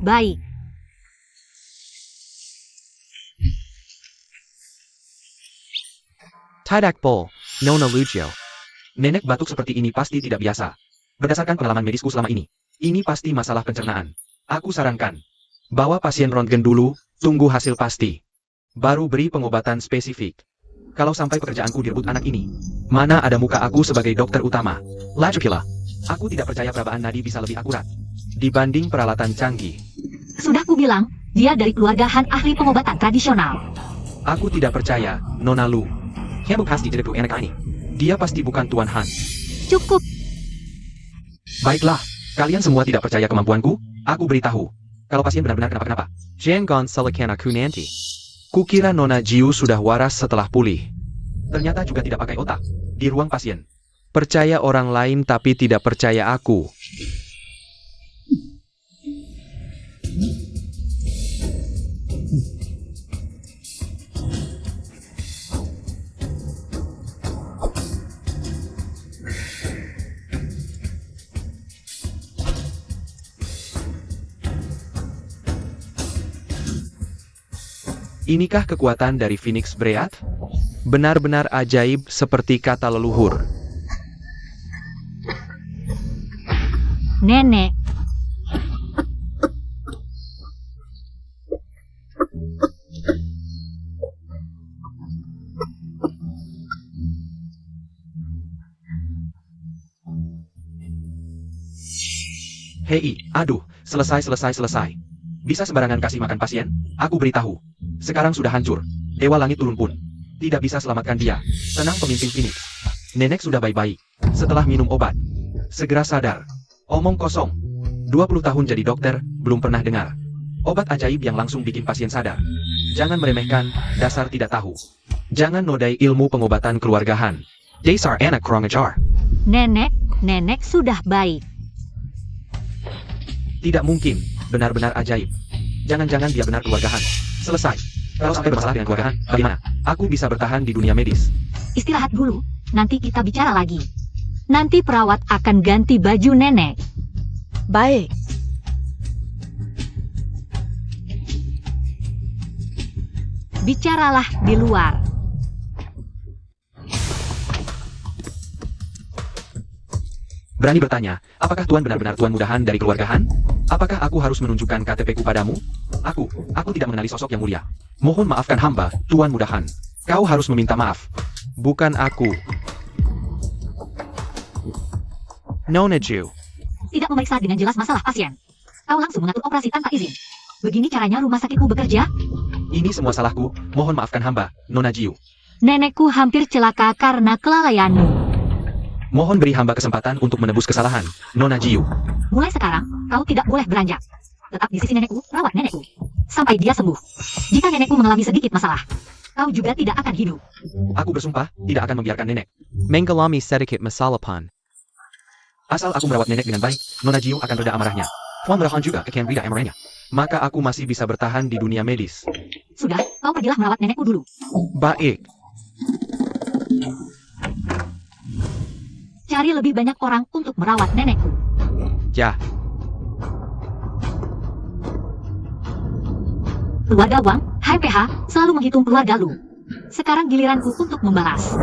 Baik. Tidak bol, Nona Lujio. Nenek batuk seperti ini pasti tidak biasa. Berdasarkan pengalaman medisku selama ini pasti masalah pencernaan. Aku sarankan, Bawa pasien röntgen dulu, tunggu hasil pasti. Baru beri pengobatan spesifik. Kalau sampai pekerjaanku direbut anak ini, mana ada muka aku sebagai dokter utama? Lajupila. Aku tidak percaya perabaan nadi bisa lebih akurat dibanding peralatan canggih. Sudah kubilang, dia dari keluarga Han ahli pengobatan tradisional. Aku tidak percaya, Nona Lu. Kamu pasti tidak anak ini. Dia pasti bukan Tuan Han. Cukup. Baiklah, kalian semua tidak percaya kemampuanku? Aku beritahu. Kalau pasien benar-benar kenapa-kenapa. Jangan salahkan aku nanti. Kukira Nona Jiu sudah waras setelah pulih. Ternyata juga tidak pakai otak. Di ruang pasien. Percaya orang lain tapi tidak percaya aku. Inikah kekuatan dari Phoenix Breath? Benar-benar ajaib seperti kata leluhur. Nenek. Hei, aduh, selesai. Bisa sembarangan kasih makan pasien? Aku beritahu. Sekarang sudah hancur. Dewa langit turun pun tidak bisa selamatkan dia. Tenang pemimpin Phoenix. Nenek sudah baik-baik. Setelah minum obat. Segera sadar. Omong kosong. 20 tahun jadi dokter, belum pernah dengar. Obat ajaib yang langsung bikin pasien sadar. Jangan meremehkan, dasar tidak tahu. Jangan nodai ilmu pengobatan keluarga Han. Dasar anak kurang ajar. Nenek sudah baik. Tidak mungkin, benar-benar ajaib. Jangan-jangan dia benar keluarga Han. Selesai. Kalau sampai bermasalah dengan keluarga Han, bagaimana? Aku bisa bertahan di dunia medis. Istirahat dulu, nanti kita bicara lagi. Nanti perawat akan ganti baju nenek. Baik. Bicaralah di luar. Berani bertanya, apakah Tuan benar-benar Tuan Mudahan dari keluarga Han? Apakah aku harus menunjukkan KTP-ku padamu? Aku tidak mengenali sosok yang mulia. Mohon maafkan hamba, Tuan Mudahan. Kau harus meminta maaf. Bukan aku. Nona Jiu. Tidak memeriksa dengan jelas masalah pasien. Kau langsung mengatur operasi tanpa izin. Begini caranya rumah sakitku bekerja? Ini semua salahku, mohon maafkan hamba, Nona Jiu. Nenekku hampir celaka karena kelalaianmu. Mohon beri hamba kesempatan untuk menebus kesalahan, Nona Jiu. Mulai sekarang, kau tidak boleh beranjak. Tetap di sisi nenekku, rawat nenekku. Sampai dia sembuh. Jika nenekku mengalami sedikit masalah, kau juga tidak akan hidup. Aku bersumpah, tidak akan membiarkan nenek. Mengalami sedikit masalahan. Asal aku merawat nenek dengan baik, Nona Jiu akan reda amarahnya. Tuan Mudahan juga akan reda amarahnya. Maka aku masih bisa bertahan di dunia medis. Sudah, kau pergilah merawat nenekku dulu. Baik. Cari lebih banyak orang untuk merawat nenekku. Ya. Keluarga Wang, HMPH, selalu menghitung keluarga Lu. Sekarang giliranku untuk membalas.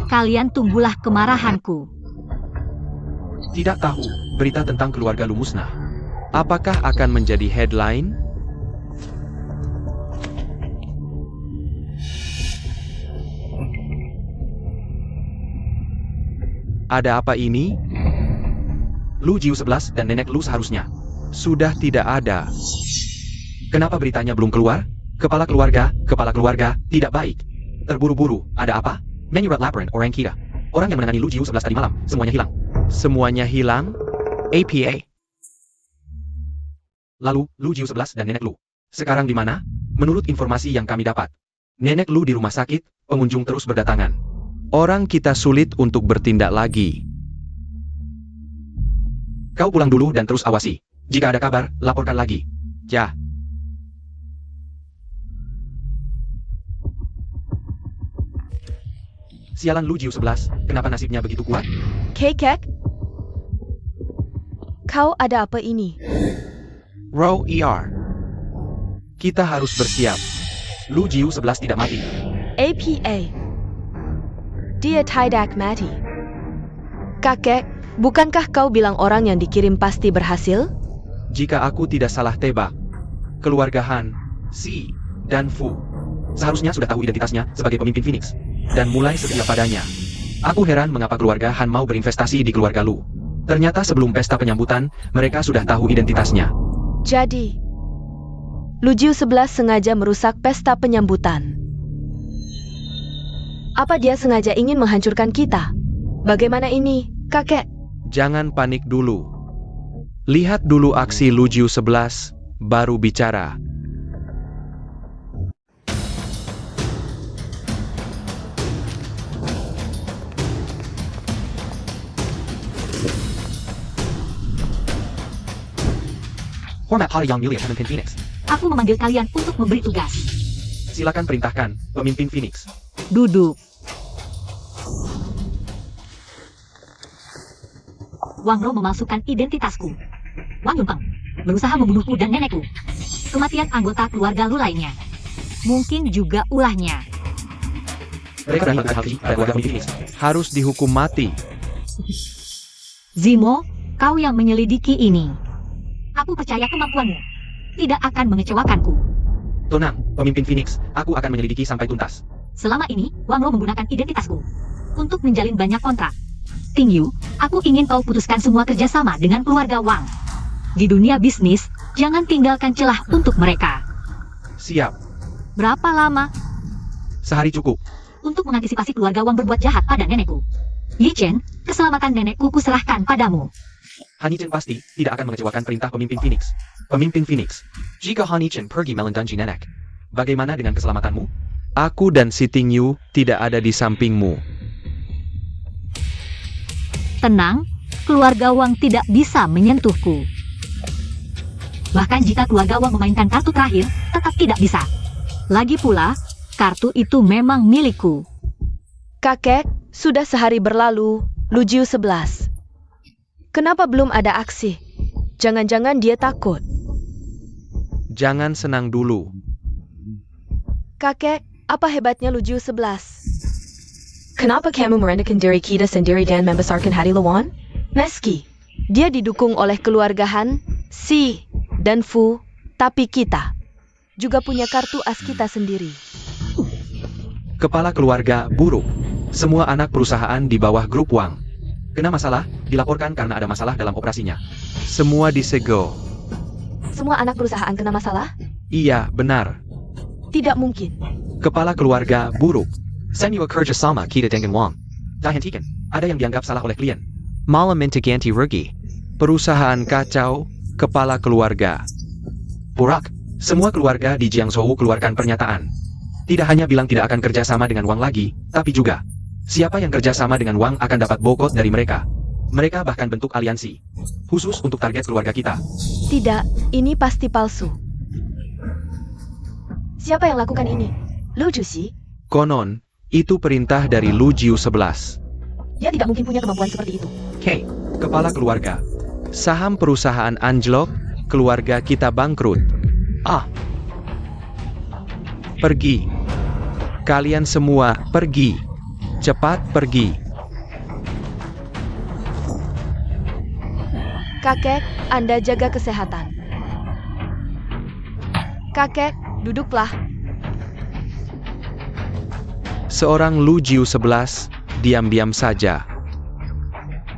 Kalian tunggulah kemarahanku. Tidak tahu, berita tentang keluarga Lu musnah. Apakah akan menjadi headline? Ada apa ini? Lu Jiu 11 dan nenek Lu seharusnya. Sudah tidak ada. Kenapa beritanya belum keluar? Kepala keluarga, tidak baik. Terburu-buru, ada apa? Menyurat laporan orang kita. Orang yang menangani Lu Jiu 11 tadi malam, semuanya hilang. Semuanya hilang? APA. Lalu, Lu Jiu 11 dan nenek Lu. Sekarang di mana? Menurut informasi yang kami dapat, nenek Lu di rumah sakit, pengunjung terus berdatangan. Orang kita sulit untuk bertindak lagi. Kau pulang dulu dan terus awasi. Jika ada kabar, laporkan lagi. Ya. Sialan Lu Jiu 11, kenapa nasibnya begitu kuat? Kekek? Kau ada apa ini? Row ER. Kita harus bersiap. Lu Jiu 11 tidak mati. APA. Dia tidak mati. Kakek, bukankah kau bilang orang yang dikirim pasti berhasil? Jika aku tidak salah tebak, keluarga Han, Si, dan Fu seharusnya sudah tahu identitasnya sebagai pemimpin Phoenix. dan mulai setia padanya. Aku heran mengapa keluarga Han mau berinvestasi di keluarga Lu. Ternyata sebelum pesta penyambutan, mereka sudah tahu identitasnya. Jadi, Lujiu 11 sengaja merusak pesta penyambutan. Apa dia sengaja ingin menghancurkan kita? Bagaimana ini, kakek? Jangan panik dulu. Lihat dulu aksi Lujiu 11, baru bicara. Hormat pada Yang Mulia Pemimpin Phoenix. Aku memanggil kalian untuk memberi tugas. Silakan perintahkan, pemimpin Phoenix. Duduk. Wang Ro memalsukan identitasku. Wang Yunpeng berusaha membunuhku dan nenekku. Kematian anggota keluarga Lu lainnya. Mungkin juga ulahnya. Mereka berani melakukan hal keji pada keluarga pemimpin Phoenix. Harus dihukum mati. Zimo, kau yang menyelidiki ini. Aku percaya kemampuanmu. Tidak akan mengecewakanku. Tenang, pemimpin Phoenix, aku akan menyelidiki sampai tuntas. Selama ini, Wang Ro menggunakan identitasku untuk menjalin banyak kontrak. Ting Yu, aku ingin kau putuskan semua kerjasama dengan keluarga Wang. Di dunia bisnis, jangan tinggalkan celah untuk mereka. Siap. Berapa lama? Sehari cukup. Untuk mengantisipasi keluarga Wang berbuat jahat pada nenekku. Yi Chen, keselamatan nenekku kuserahkan padamu. Han Chen pasti tidak akan mengecewakan perintah pemimpin Phoenix. Pemimpin Phoenix, jika Han Chen pergi melindungi nenek, bagaimana dengan keselamatanmu? Aku dan si Ting Yu tidak ada di sampingmu. Tenang, keluarga Wang tidak bisa menyentuhku. Bahkan jika keluarga Wang memainkan kartu terakhir, tetap tidak bisa. Lagi pula, kartu itu memang milikku. Kakek, sudah sehari berlalu, Lujiu 11. Kenapa belum ada aksi? Jangan-jangan dia takut. Jangan senang dulu. Kakek, apa hebatnya Lujiu 11? Kenapa kamu merendahkan diri kita sendiri dan membesarkan hati lawan? Meski dia didukung oleh keluarga Han, Si, dan Fu, tapi kita juga punya kartu as kita sendiri. Kepala keluarga buruk. Semua anak perusahaan di bawah grup Wang. Kena masalah, dilaporkan karena ada masalah dalam operasinya. Semua disegel. Semua anak perusahaan kena masalah? Iya, benar. Tidak mungkin. Kepala keluarga buruk. Semua kerja sama kita dengan Wang. Dihentikan. Ada yang dianggap salah oleh klien. Malam minta ganti rugi. Perusahaan kacau, kepala keluarga. Burak, Semua keluarga di Jiangzhou keluarkan pernyataan. Tidak hanya bilang tidak akan kerja sama dengan Wang lagi, tapi juga siapa yang kerja sama dengan Wang akan dapat bokot dari mereka. Mereka bahkan bentuk aliansi khusus untuk target keluarga kita. Tidak, ini pasti palsu. Siapa yang lakukan ini? Lu Juxi? Konon, itu perintah dari Lujiu 11. Dia tidak mungkin punya kemampuan seperti itu. Hey, kepala keluarga. Saham perusahaan anjlok, keluarga kita bangkrut. Pergi. Kalian semua pergi. Cepat pergi. Kakek, Anda jaga kesehatan. Kakek, duduklah. Seorang Lujiu 11, diam-diam saja.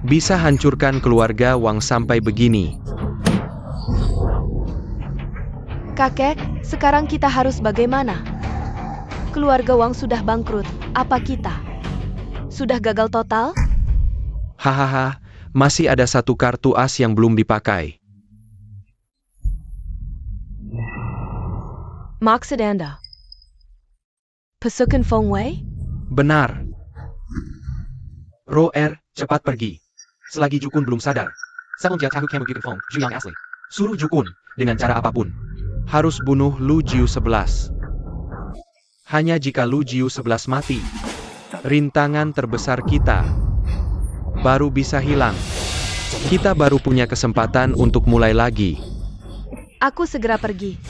Bisa hancurkan keluarga Wang sampai begini. Kakek, sekarang kita harus bagaimana? Keluarga Wang sudah bangkrut, apa kita? Sudah gagal total? Hahaha, masih ada satu kartu as yang belum dipakai. Maksud Anda? Pasukan Feng Wei? Benar. Roer, cepat pergi. Selagi Jukun belum sadar. Sebelum dia tahu kamu Feng, Zhu yang asli. Suruh Jukun, dengan cara apapun. Harus bunuh Lujiu 11. Hanya jika Lujiu 11 mati, rintangan terbesar kita baru bisa hilang. Kita baru punya kesempatan untuk mulai lagi. Aku segera pergi.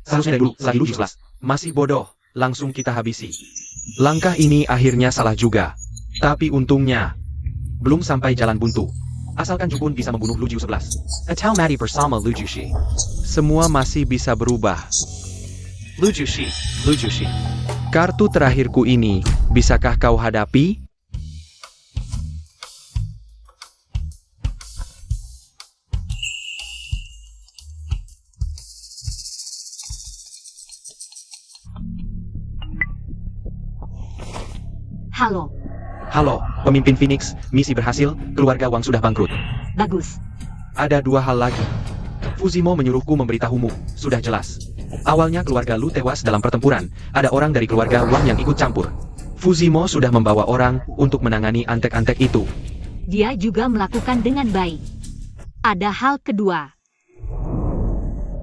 Seharusnya dari dulu, selagi Lujiu 11 masih bodoh, langsung kita habisi. Langkah ini akhirnya salah juga. Tapi untungnya, belum sampai jalan buntu. Asalkan Jukun bisa membunuh Lujiu 11. Atau mati bersama Lu Juxi. Semua masih bisa berubah. Lu Jushi, Lu Jushi. Kartu terakhirku ini, bisakah kau hadapi? Halo, Halo, pemimpin Phoenix, misi berhasil, keluarga Wang sudah bangkrut. bagus. Ada 2 hal lagi. Fujimo menyuruhku memberitahumu, sudah jelas. Awalnya keluarga Lu tewas dalam pertempuran, ada orang dari keluarga Wang yang ikut campur. Fujimo sudah membawa orang untuk menangani antek-antek itu. Dia juga melakukan dengan baik. Ada hal kedua.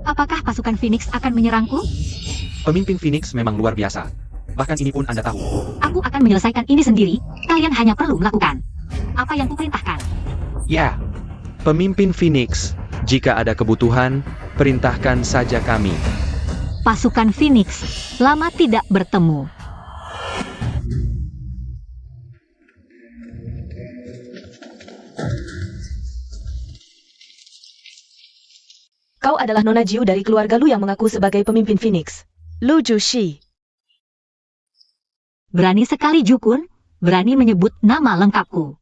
Apakah pasukan Phoenix akan menyerangku? Pemimpin Phoenix memang luar biasa. Bahkan ini pun Anda tahu. Aku akan menyelesaikan ini sendiri. Kalian hanya perlu melakukan apa yang kuperintahkan. Ya, pemimpin Phoenix, jika ada kebutuhan, perintahkan saja kami. Pasukan Phoenix lama tidak bertemu. Kau adalah Nona Jiu dari keluarga Lu yang mengaku sebagai pemimpin Phoenix. Lu Jushi. Berani sekali Jukun, berani menyebut nama lengkapku.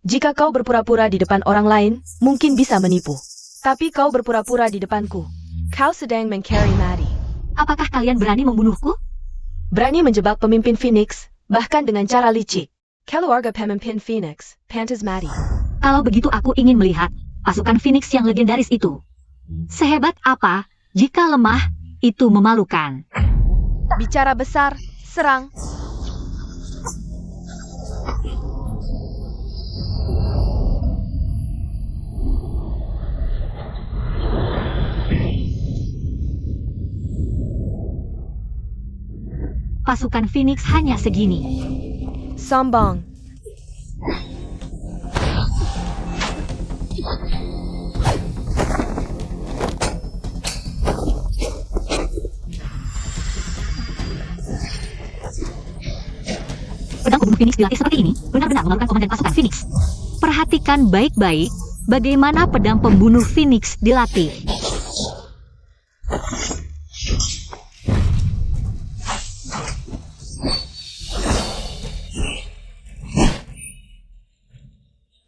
Jika kau berpura-pura di depan orang lain, mungkin bisa menipu. Tapi kau berpura-pura di depanku. Kau sedang mencari Maddie. Apakah kalian berani membunuhku? Berani menjebak pemimpin Phoenix, bahkan dengan cara licik. Keluarga pemimpin Phoenix, Pantas Maddie. Kalau begitu aku ingin melihat pasukan Phoenix yang legendaris itu. Sehebat apa, jika lemah, itu memalukan. Bicara besar, serang. Pasukan Phoenix hanya segini. Sombong. Pedang pembunuh Phoenix dilatih seperti ini, benar-benar memalukan komandan pasukan Phoenix. Perhatikan baik-baik bagaimana pedang pembunuh Phoenix dilatih.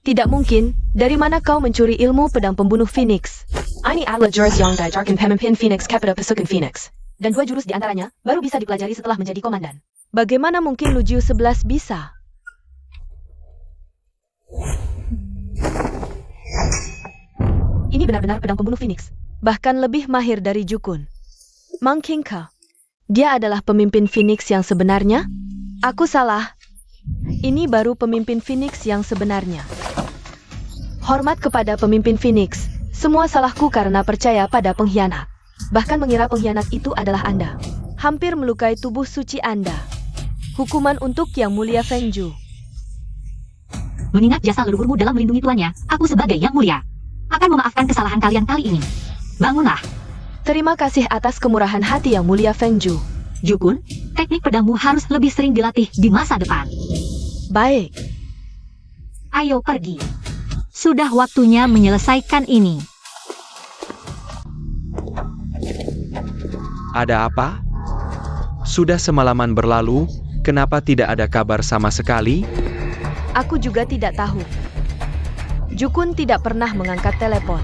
Tidak mungkin, dari mana kau mencuri ilmu pedang pembunuh Phoenix? Ini adalah jurus yang diajarkan pemimpin Phoenix kepada pasukan Phoenix. Dan 2 jurus di antaranya baru bisa dipelajari setelah menjadi komandan. Bagaimana mungkin Lu Jiu 11 bisa? Ini benar-benar pedang pembunuh Phoenix. Bahkan lebih mahir dari Jukun. Mang Qingke. Dia adalah pemimpin Phoenix yang sebenarnya? Aku salah. Ini baru pemimpin Phoenix yang sebenarnya. Hormat kepada pemimpin Phoenix. Semua salahku karena percaya pada pengkhianat. Bahkan mengira pengkhianat itu adalah Anda. Hampir melukai tubuh suci Anda. Hukuman untuk Yang Mulia Feng Zhu. Mengingat jasa leluhurmu dalam melindungi tuannya, aku sebagai Yang Mulia akan memaafkan kesalahan kalian kali ini. Bangunlah. Terima kasih atas kemurahan hati Yang Mulia Feng Zhu. Jukun, teknik pedangmu harus lebih sering dilatih di masa depan. Baik. Ayo pergi. Sudah waktunya menyelesaikan ini. Ada apa? Sudah semalaman berlalu, kenapa tidak ada kabar sama sekali? Aku juga tidak tahu. Jukun tidak pernah mengangkat telepon.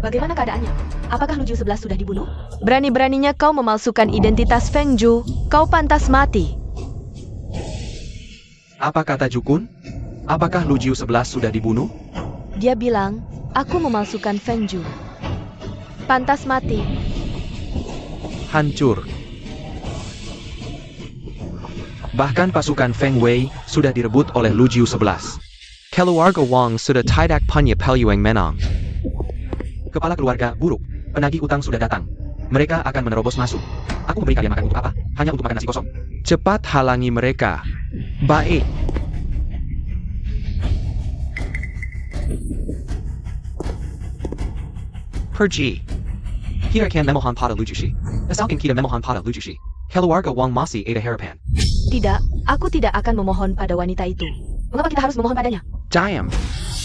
Bagaimana keadaannya? Apakah Lu Jiu 11 sudah dibunuh? Berani-beraninya kau memalsukan identitas Feng Zhu. Kau pantas mati. Apa kata Jukun? Apakah Lu Jiu 11 sudah dibunuh? Dia bilang, aku memalsukan Feng Zhu. Pantas mati. Hancur. Bahkan pasukan Feng Wei sudah direbut oleh Lu Jiu 11. Keluarga Wang sudah tidak punya peluang menang. Kepala keluarga buruk, penagih utang sudah datang. Mereka akan menerobos masuk. Aku memberi kalian makan untuk apa? Hanya untuk makan nasi kosong. Cepat halangi mereka. Baik. Pergi. Kita akan memohon pada Lu Jushi. Asalkan kita memohon pada Lu Jushi. Keluarga Wang masih ada harapan. Tidak, aku tidak akan memohon pada wanita itu. Mengapa kita harus memohon padanya? Diam.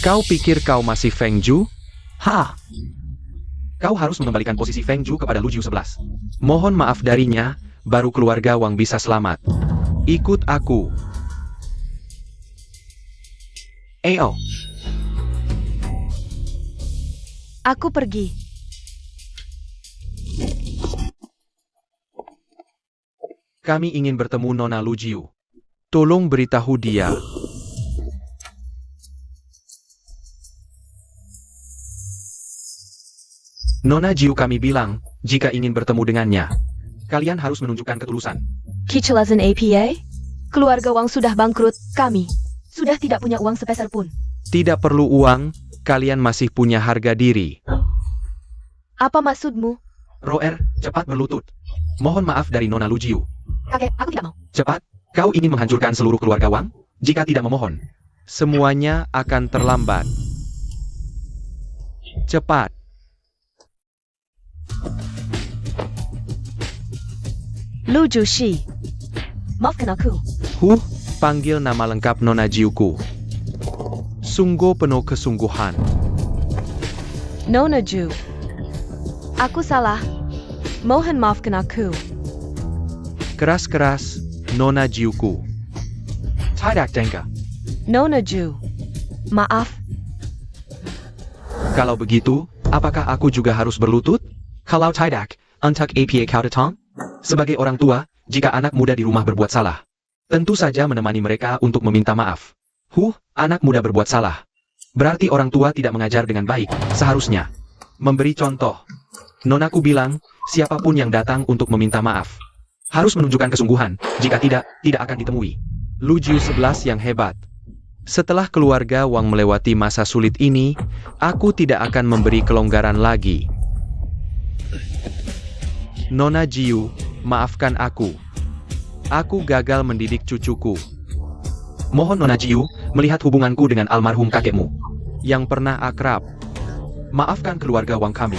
Kau pikir kau masih Feng Zhu? Ha. Kau harus mengembalikan posisi Feng Zhu kepada Lu Jiu 11. Mohon maaf darinya, baru keluarga Wang bisa selamat. Ikut aku. Ayo. Aku pergi. Kami ingin bertemu Nona Lu Jiu. Tolong beritahu dia. Nona Jiu kami bilang, jika ingin bertemu dengannya, kalian harus menunjukkan ketulusan. Kecelasan APA? Keluarga Wang sudah bangkrut, kami sudah tidak punya uang sepeser pun. Tidak perlu uang, kalian masih punya harga diri. Apa maksudmu? Roer, cepat berlutut. Mohon maaf dari Nona Lu Jiu. Kakek, aku tidak mau. Cepat, kau ingin menghancurkan seluruh keluarga Wang? Jika tidak memohon, Semuanya akan terlambat. Cepat. Lu Jushi. Maafkan aku. Panggil nama lengkap Nona Jiuku. Sungguh penuh kesungguhan. Nona Ju. Aku salah. Mohon maafkan aku. Keras-keras, Nona Jiuku. Tidak Denka. Nona Ju. Maaf. Kalau begitu, apakah aku juga harus berlutut? Kalau tidak, untuk APA kau datang? Sebagai orang tua, jika anak muda di rumah berbuat salah, tentu saja menemani mereka untuk meminta maaf. Anak muda berbuat salah. Berarti orang tua tidak mengajar dengan baik, seharusnya memberi contoh. Nonaku bilang, siapapun yang datang untuk meminta maaf, harus menunjukkan kesungguhan, jika tidak akan ditemui. Lu Jiu 11 yang hebat. Setelah keluarga Wang melewati masa sulit ini, aku tidak akan memberi kelonggaran lagi. Nona Jiu, maafkan aku. Aku gagal mendidik cucuku. Mohon Nona Jiu, melihat hubunganku dengan almarhum kakekmu, Yang pernah akrab. maafkan keluarga Wang kami.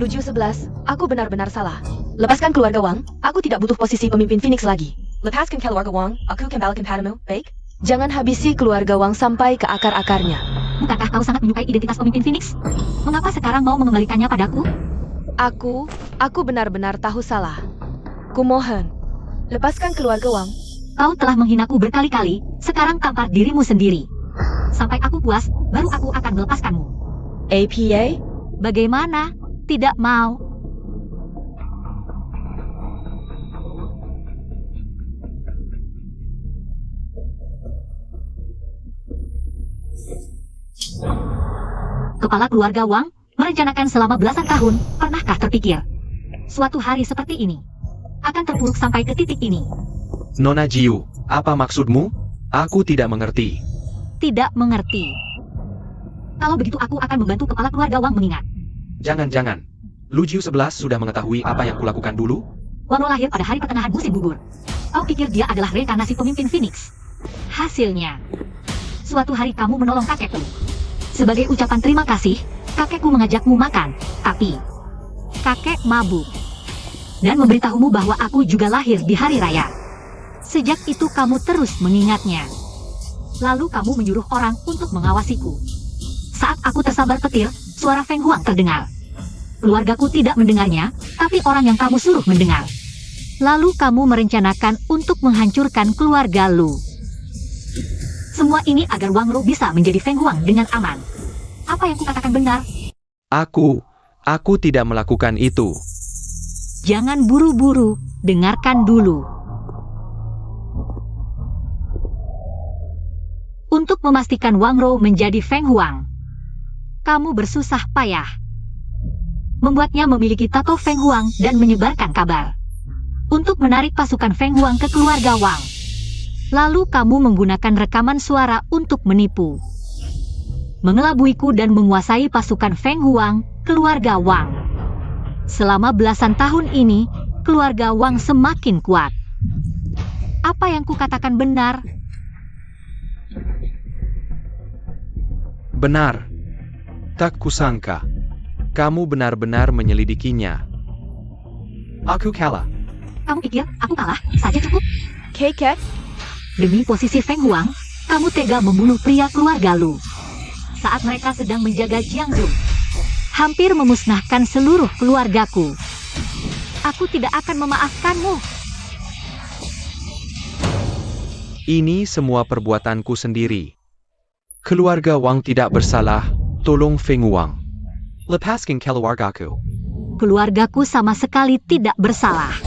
Lu Jiu 11, aku benar-benar salah. Lepaskan keluarga Wang, aku tidak butuh posisi pemimpin Phoenix lagi. Lepaskan keluarga Wang, aku kembalikan padamu, baik? Jangan habisi keluarga Wang sampai ke akar-akarnya. Bukankah kau sangat menyukai identitas pemimpin Phoenix? Mengapa sekarang mau mengembalikannya padaku? Aku benar-benar tahu salah. Kumohon, lepaskan keluarga Wang. Kau telah menghinaku berkali-kali, sekarang tampar dirimu sendiri. Sampai aku puas, baru aku akan melepaskanmu. APA? Bagaimana? Tidak mau. Kepala keluarga Wang merencanakan selama belasan tahun, pernahkah terpikir suatu hari seperti ini akan terpuruk sampai ke titik ini? Nona Jiu, apa maksudmu? Aku tidak mengerti. Tidak mengerti. Kalau begitu aku akan membantu kepala keluarga Wang mengingat. Jangan-jangan. Lu Jiu 11 sudah mengetahui apa yang kulakukan dulu? Wang Lo lahir pada hari pertengahan musim gugur. Kau pikir dia adalah reinkarnasi pemimpin Phoenix? Hasilnya, suatu hari kamu menolong kakekku. Sebagai ucapan terima kasih, kakekku mengajakmu makan, tapi kakek mabuk dan memberitahumu bahwa aku juga lahir di hari raya. Sejak itu kamu terus mengingatnya. Lalu kamu menyuruh orang untuk mengawasiku. Saat aku tersambar petir, suara Feng Huang terdengar. Keluargaku tidak mendengarnya, tapi orang yang kamu suruh mendengar. Lalu kamu merencanakan untuk menghancurkan keluarga Lu. Semua ini agar Wang Lo bisa menjadi Feng Huang dengan aman. Apa yang kukatakan benar? Aku tidak melakukan itu. Jangan buru-buru, dengarkan dulu. Untuk memastikan Wang Lo menjadi Feng Huang, kamu bersusah payah membuatnya memiliki tato Feng Huang dan menyebarkan kabar untuk menarik pasukan Feng Huang ke keluarga Wang. Lalu kamu menggunakan rekaman suara untuk menipu, mengelabuiku dan menguasai pasukan Feng Huang, keluarga Wang. Selama belasan tahun ini, keluarga Wang semakin kuat. Apa yang kukatakan benar? Benar. Tak kusangka. Kamu benar-benar menyelidikinya. Aku kalah. Kamu pikir aku kalah saja cukup? Kakek? Demi posisi Feng Huang, kamu tega membunuh pria keluarga Lu saat mereka sedang menjaga Jiangsu. hampir memusnahkan seluruh keluargaku. Aku tidak akan memaafkanmu. Ini semua perbuatanku sendiri. Keluarga Wang tidak bersalah, tolong Feng Wang. Lepaskan keluargaku. Keluargaku sama sekali tidak bersalah.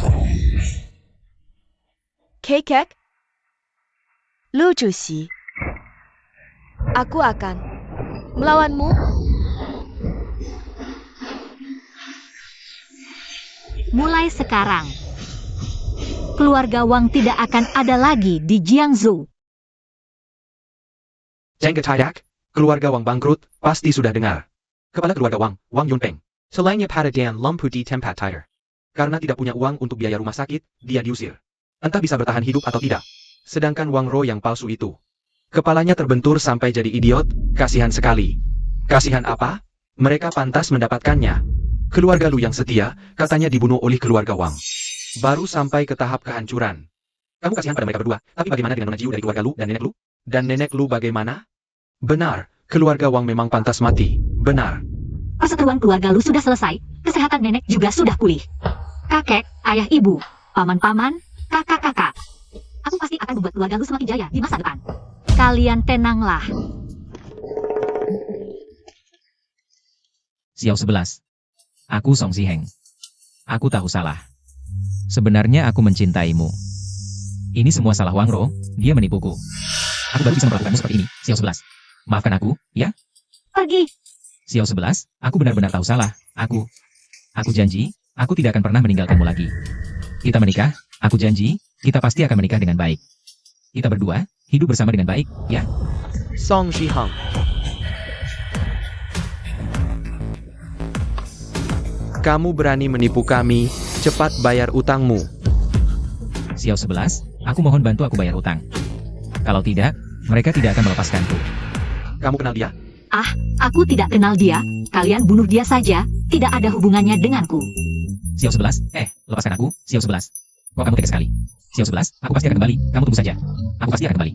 Kekek, Lu Juxi, aku akan melawanmu. Mulai sekarang, keluarga Wang tidak akan ada lagi di Jiangsu. Jangka Tidak, keluarga Wang bangkrut, pasti sudah dengar. Kepala keluarga Wang, Wang Yunpeng. Selangnya pada dan lempu di tempat tidur. Karena tidak punya uang untuk biaya rumah sakit, dia diusir. Entah bisa bertahan hidup atau tidak. Sedangkan Wang Ro yang palsu itu, kepalanya terbentur sampai jadi idiot, kasihan sekali. Kasihan apa? Mereka pantas mendapatkannya. Keluarga Lu yang setia, katanya dibunuh oleh keluarga Wang. Baru sampai ke tahap kehancuran. Kamu kasihan pada mereka berdua, tapi bagaimana dengan Nona Jiu dari keluarga Lu dan nenek Lu? Dan nenek Lu bagaimana? Benar, keluarga Wang memang pantas mati. Benar. Perseteruan keluarga Lu sudah selesai, kesehatan nenek juga sudah pulih. Kakek, ayah ibu, paman-paman, kakak-kakak. Aku pasti akan membuat keluarga Lu semakin jaya di masa depan. Kalian tenanglah. Xiao 11. Aku Song Ziheng. Aku tahu salah. Sebenarnya aku mencintaimu. Ini semua salah Wang Ro, dia menipuku. Aku baru bisa memperlakukanmu seperti ini, Xiao 11. Maafkan aku, ya? Pergi. Xiao 11, aku benar-benar tahu salah. Aku janji, aku tidak akan pernah meninggalkanmu lagi. Kita menikah, aku janji, kita pasti akan menikah dengan baik. Kita berdua, hidup bersama dengan baik, ya? Song Ziheng. Kamu berani menipu kami, cepat bayar utangmu. Xiao 11, aku mohon bantu aku bayar utang. Kalau tidak, mereka tidak akan melepaskanku. Kamu kenal dia? Aku tidak kenal dia. Kalian bunuh dia saja, tidak ada hubungannya denganku. Xiao 11, lepaskan aku, Xiao 11. Kok kamu tega sekali? Xiao 11, aku pasti akan kembali, kamu tunggu saja. Aku pasti akan kembali.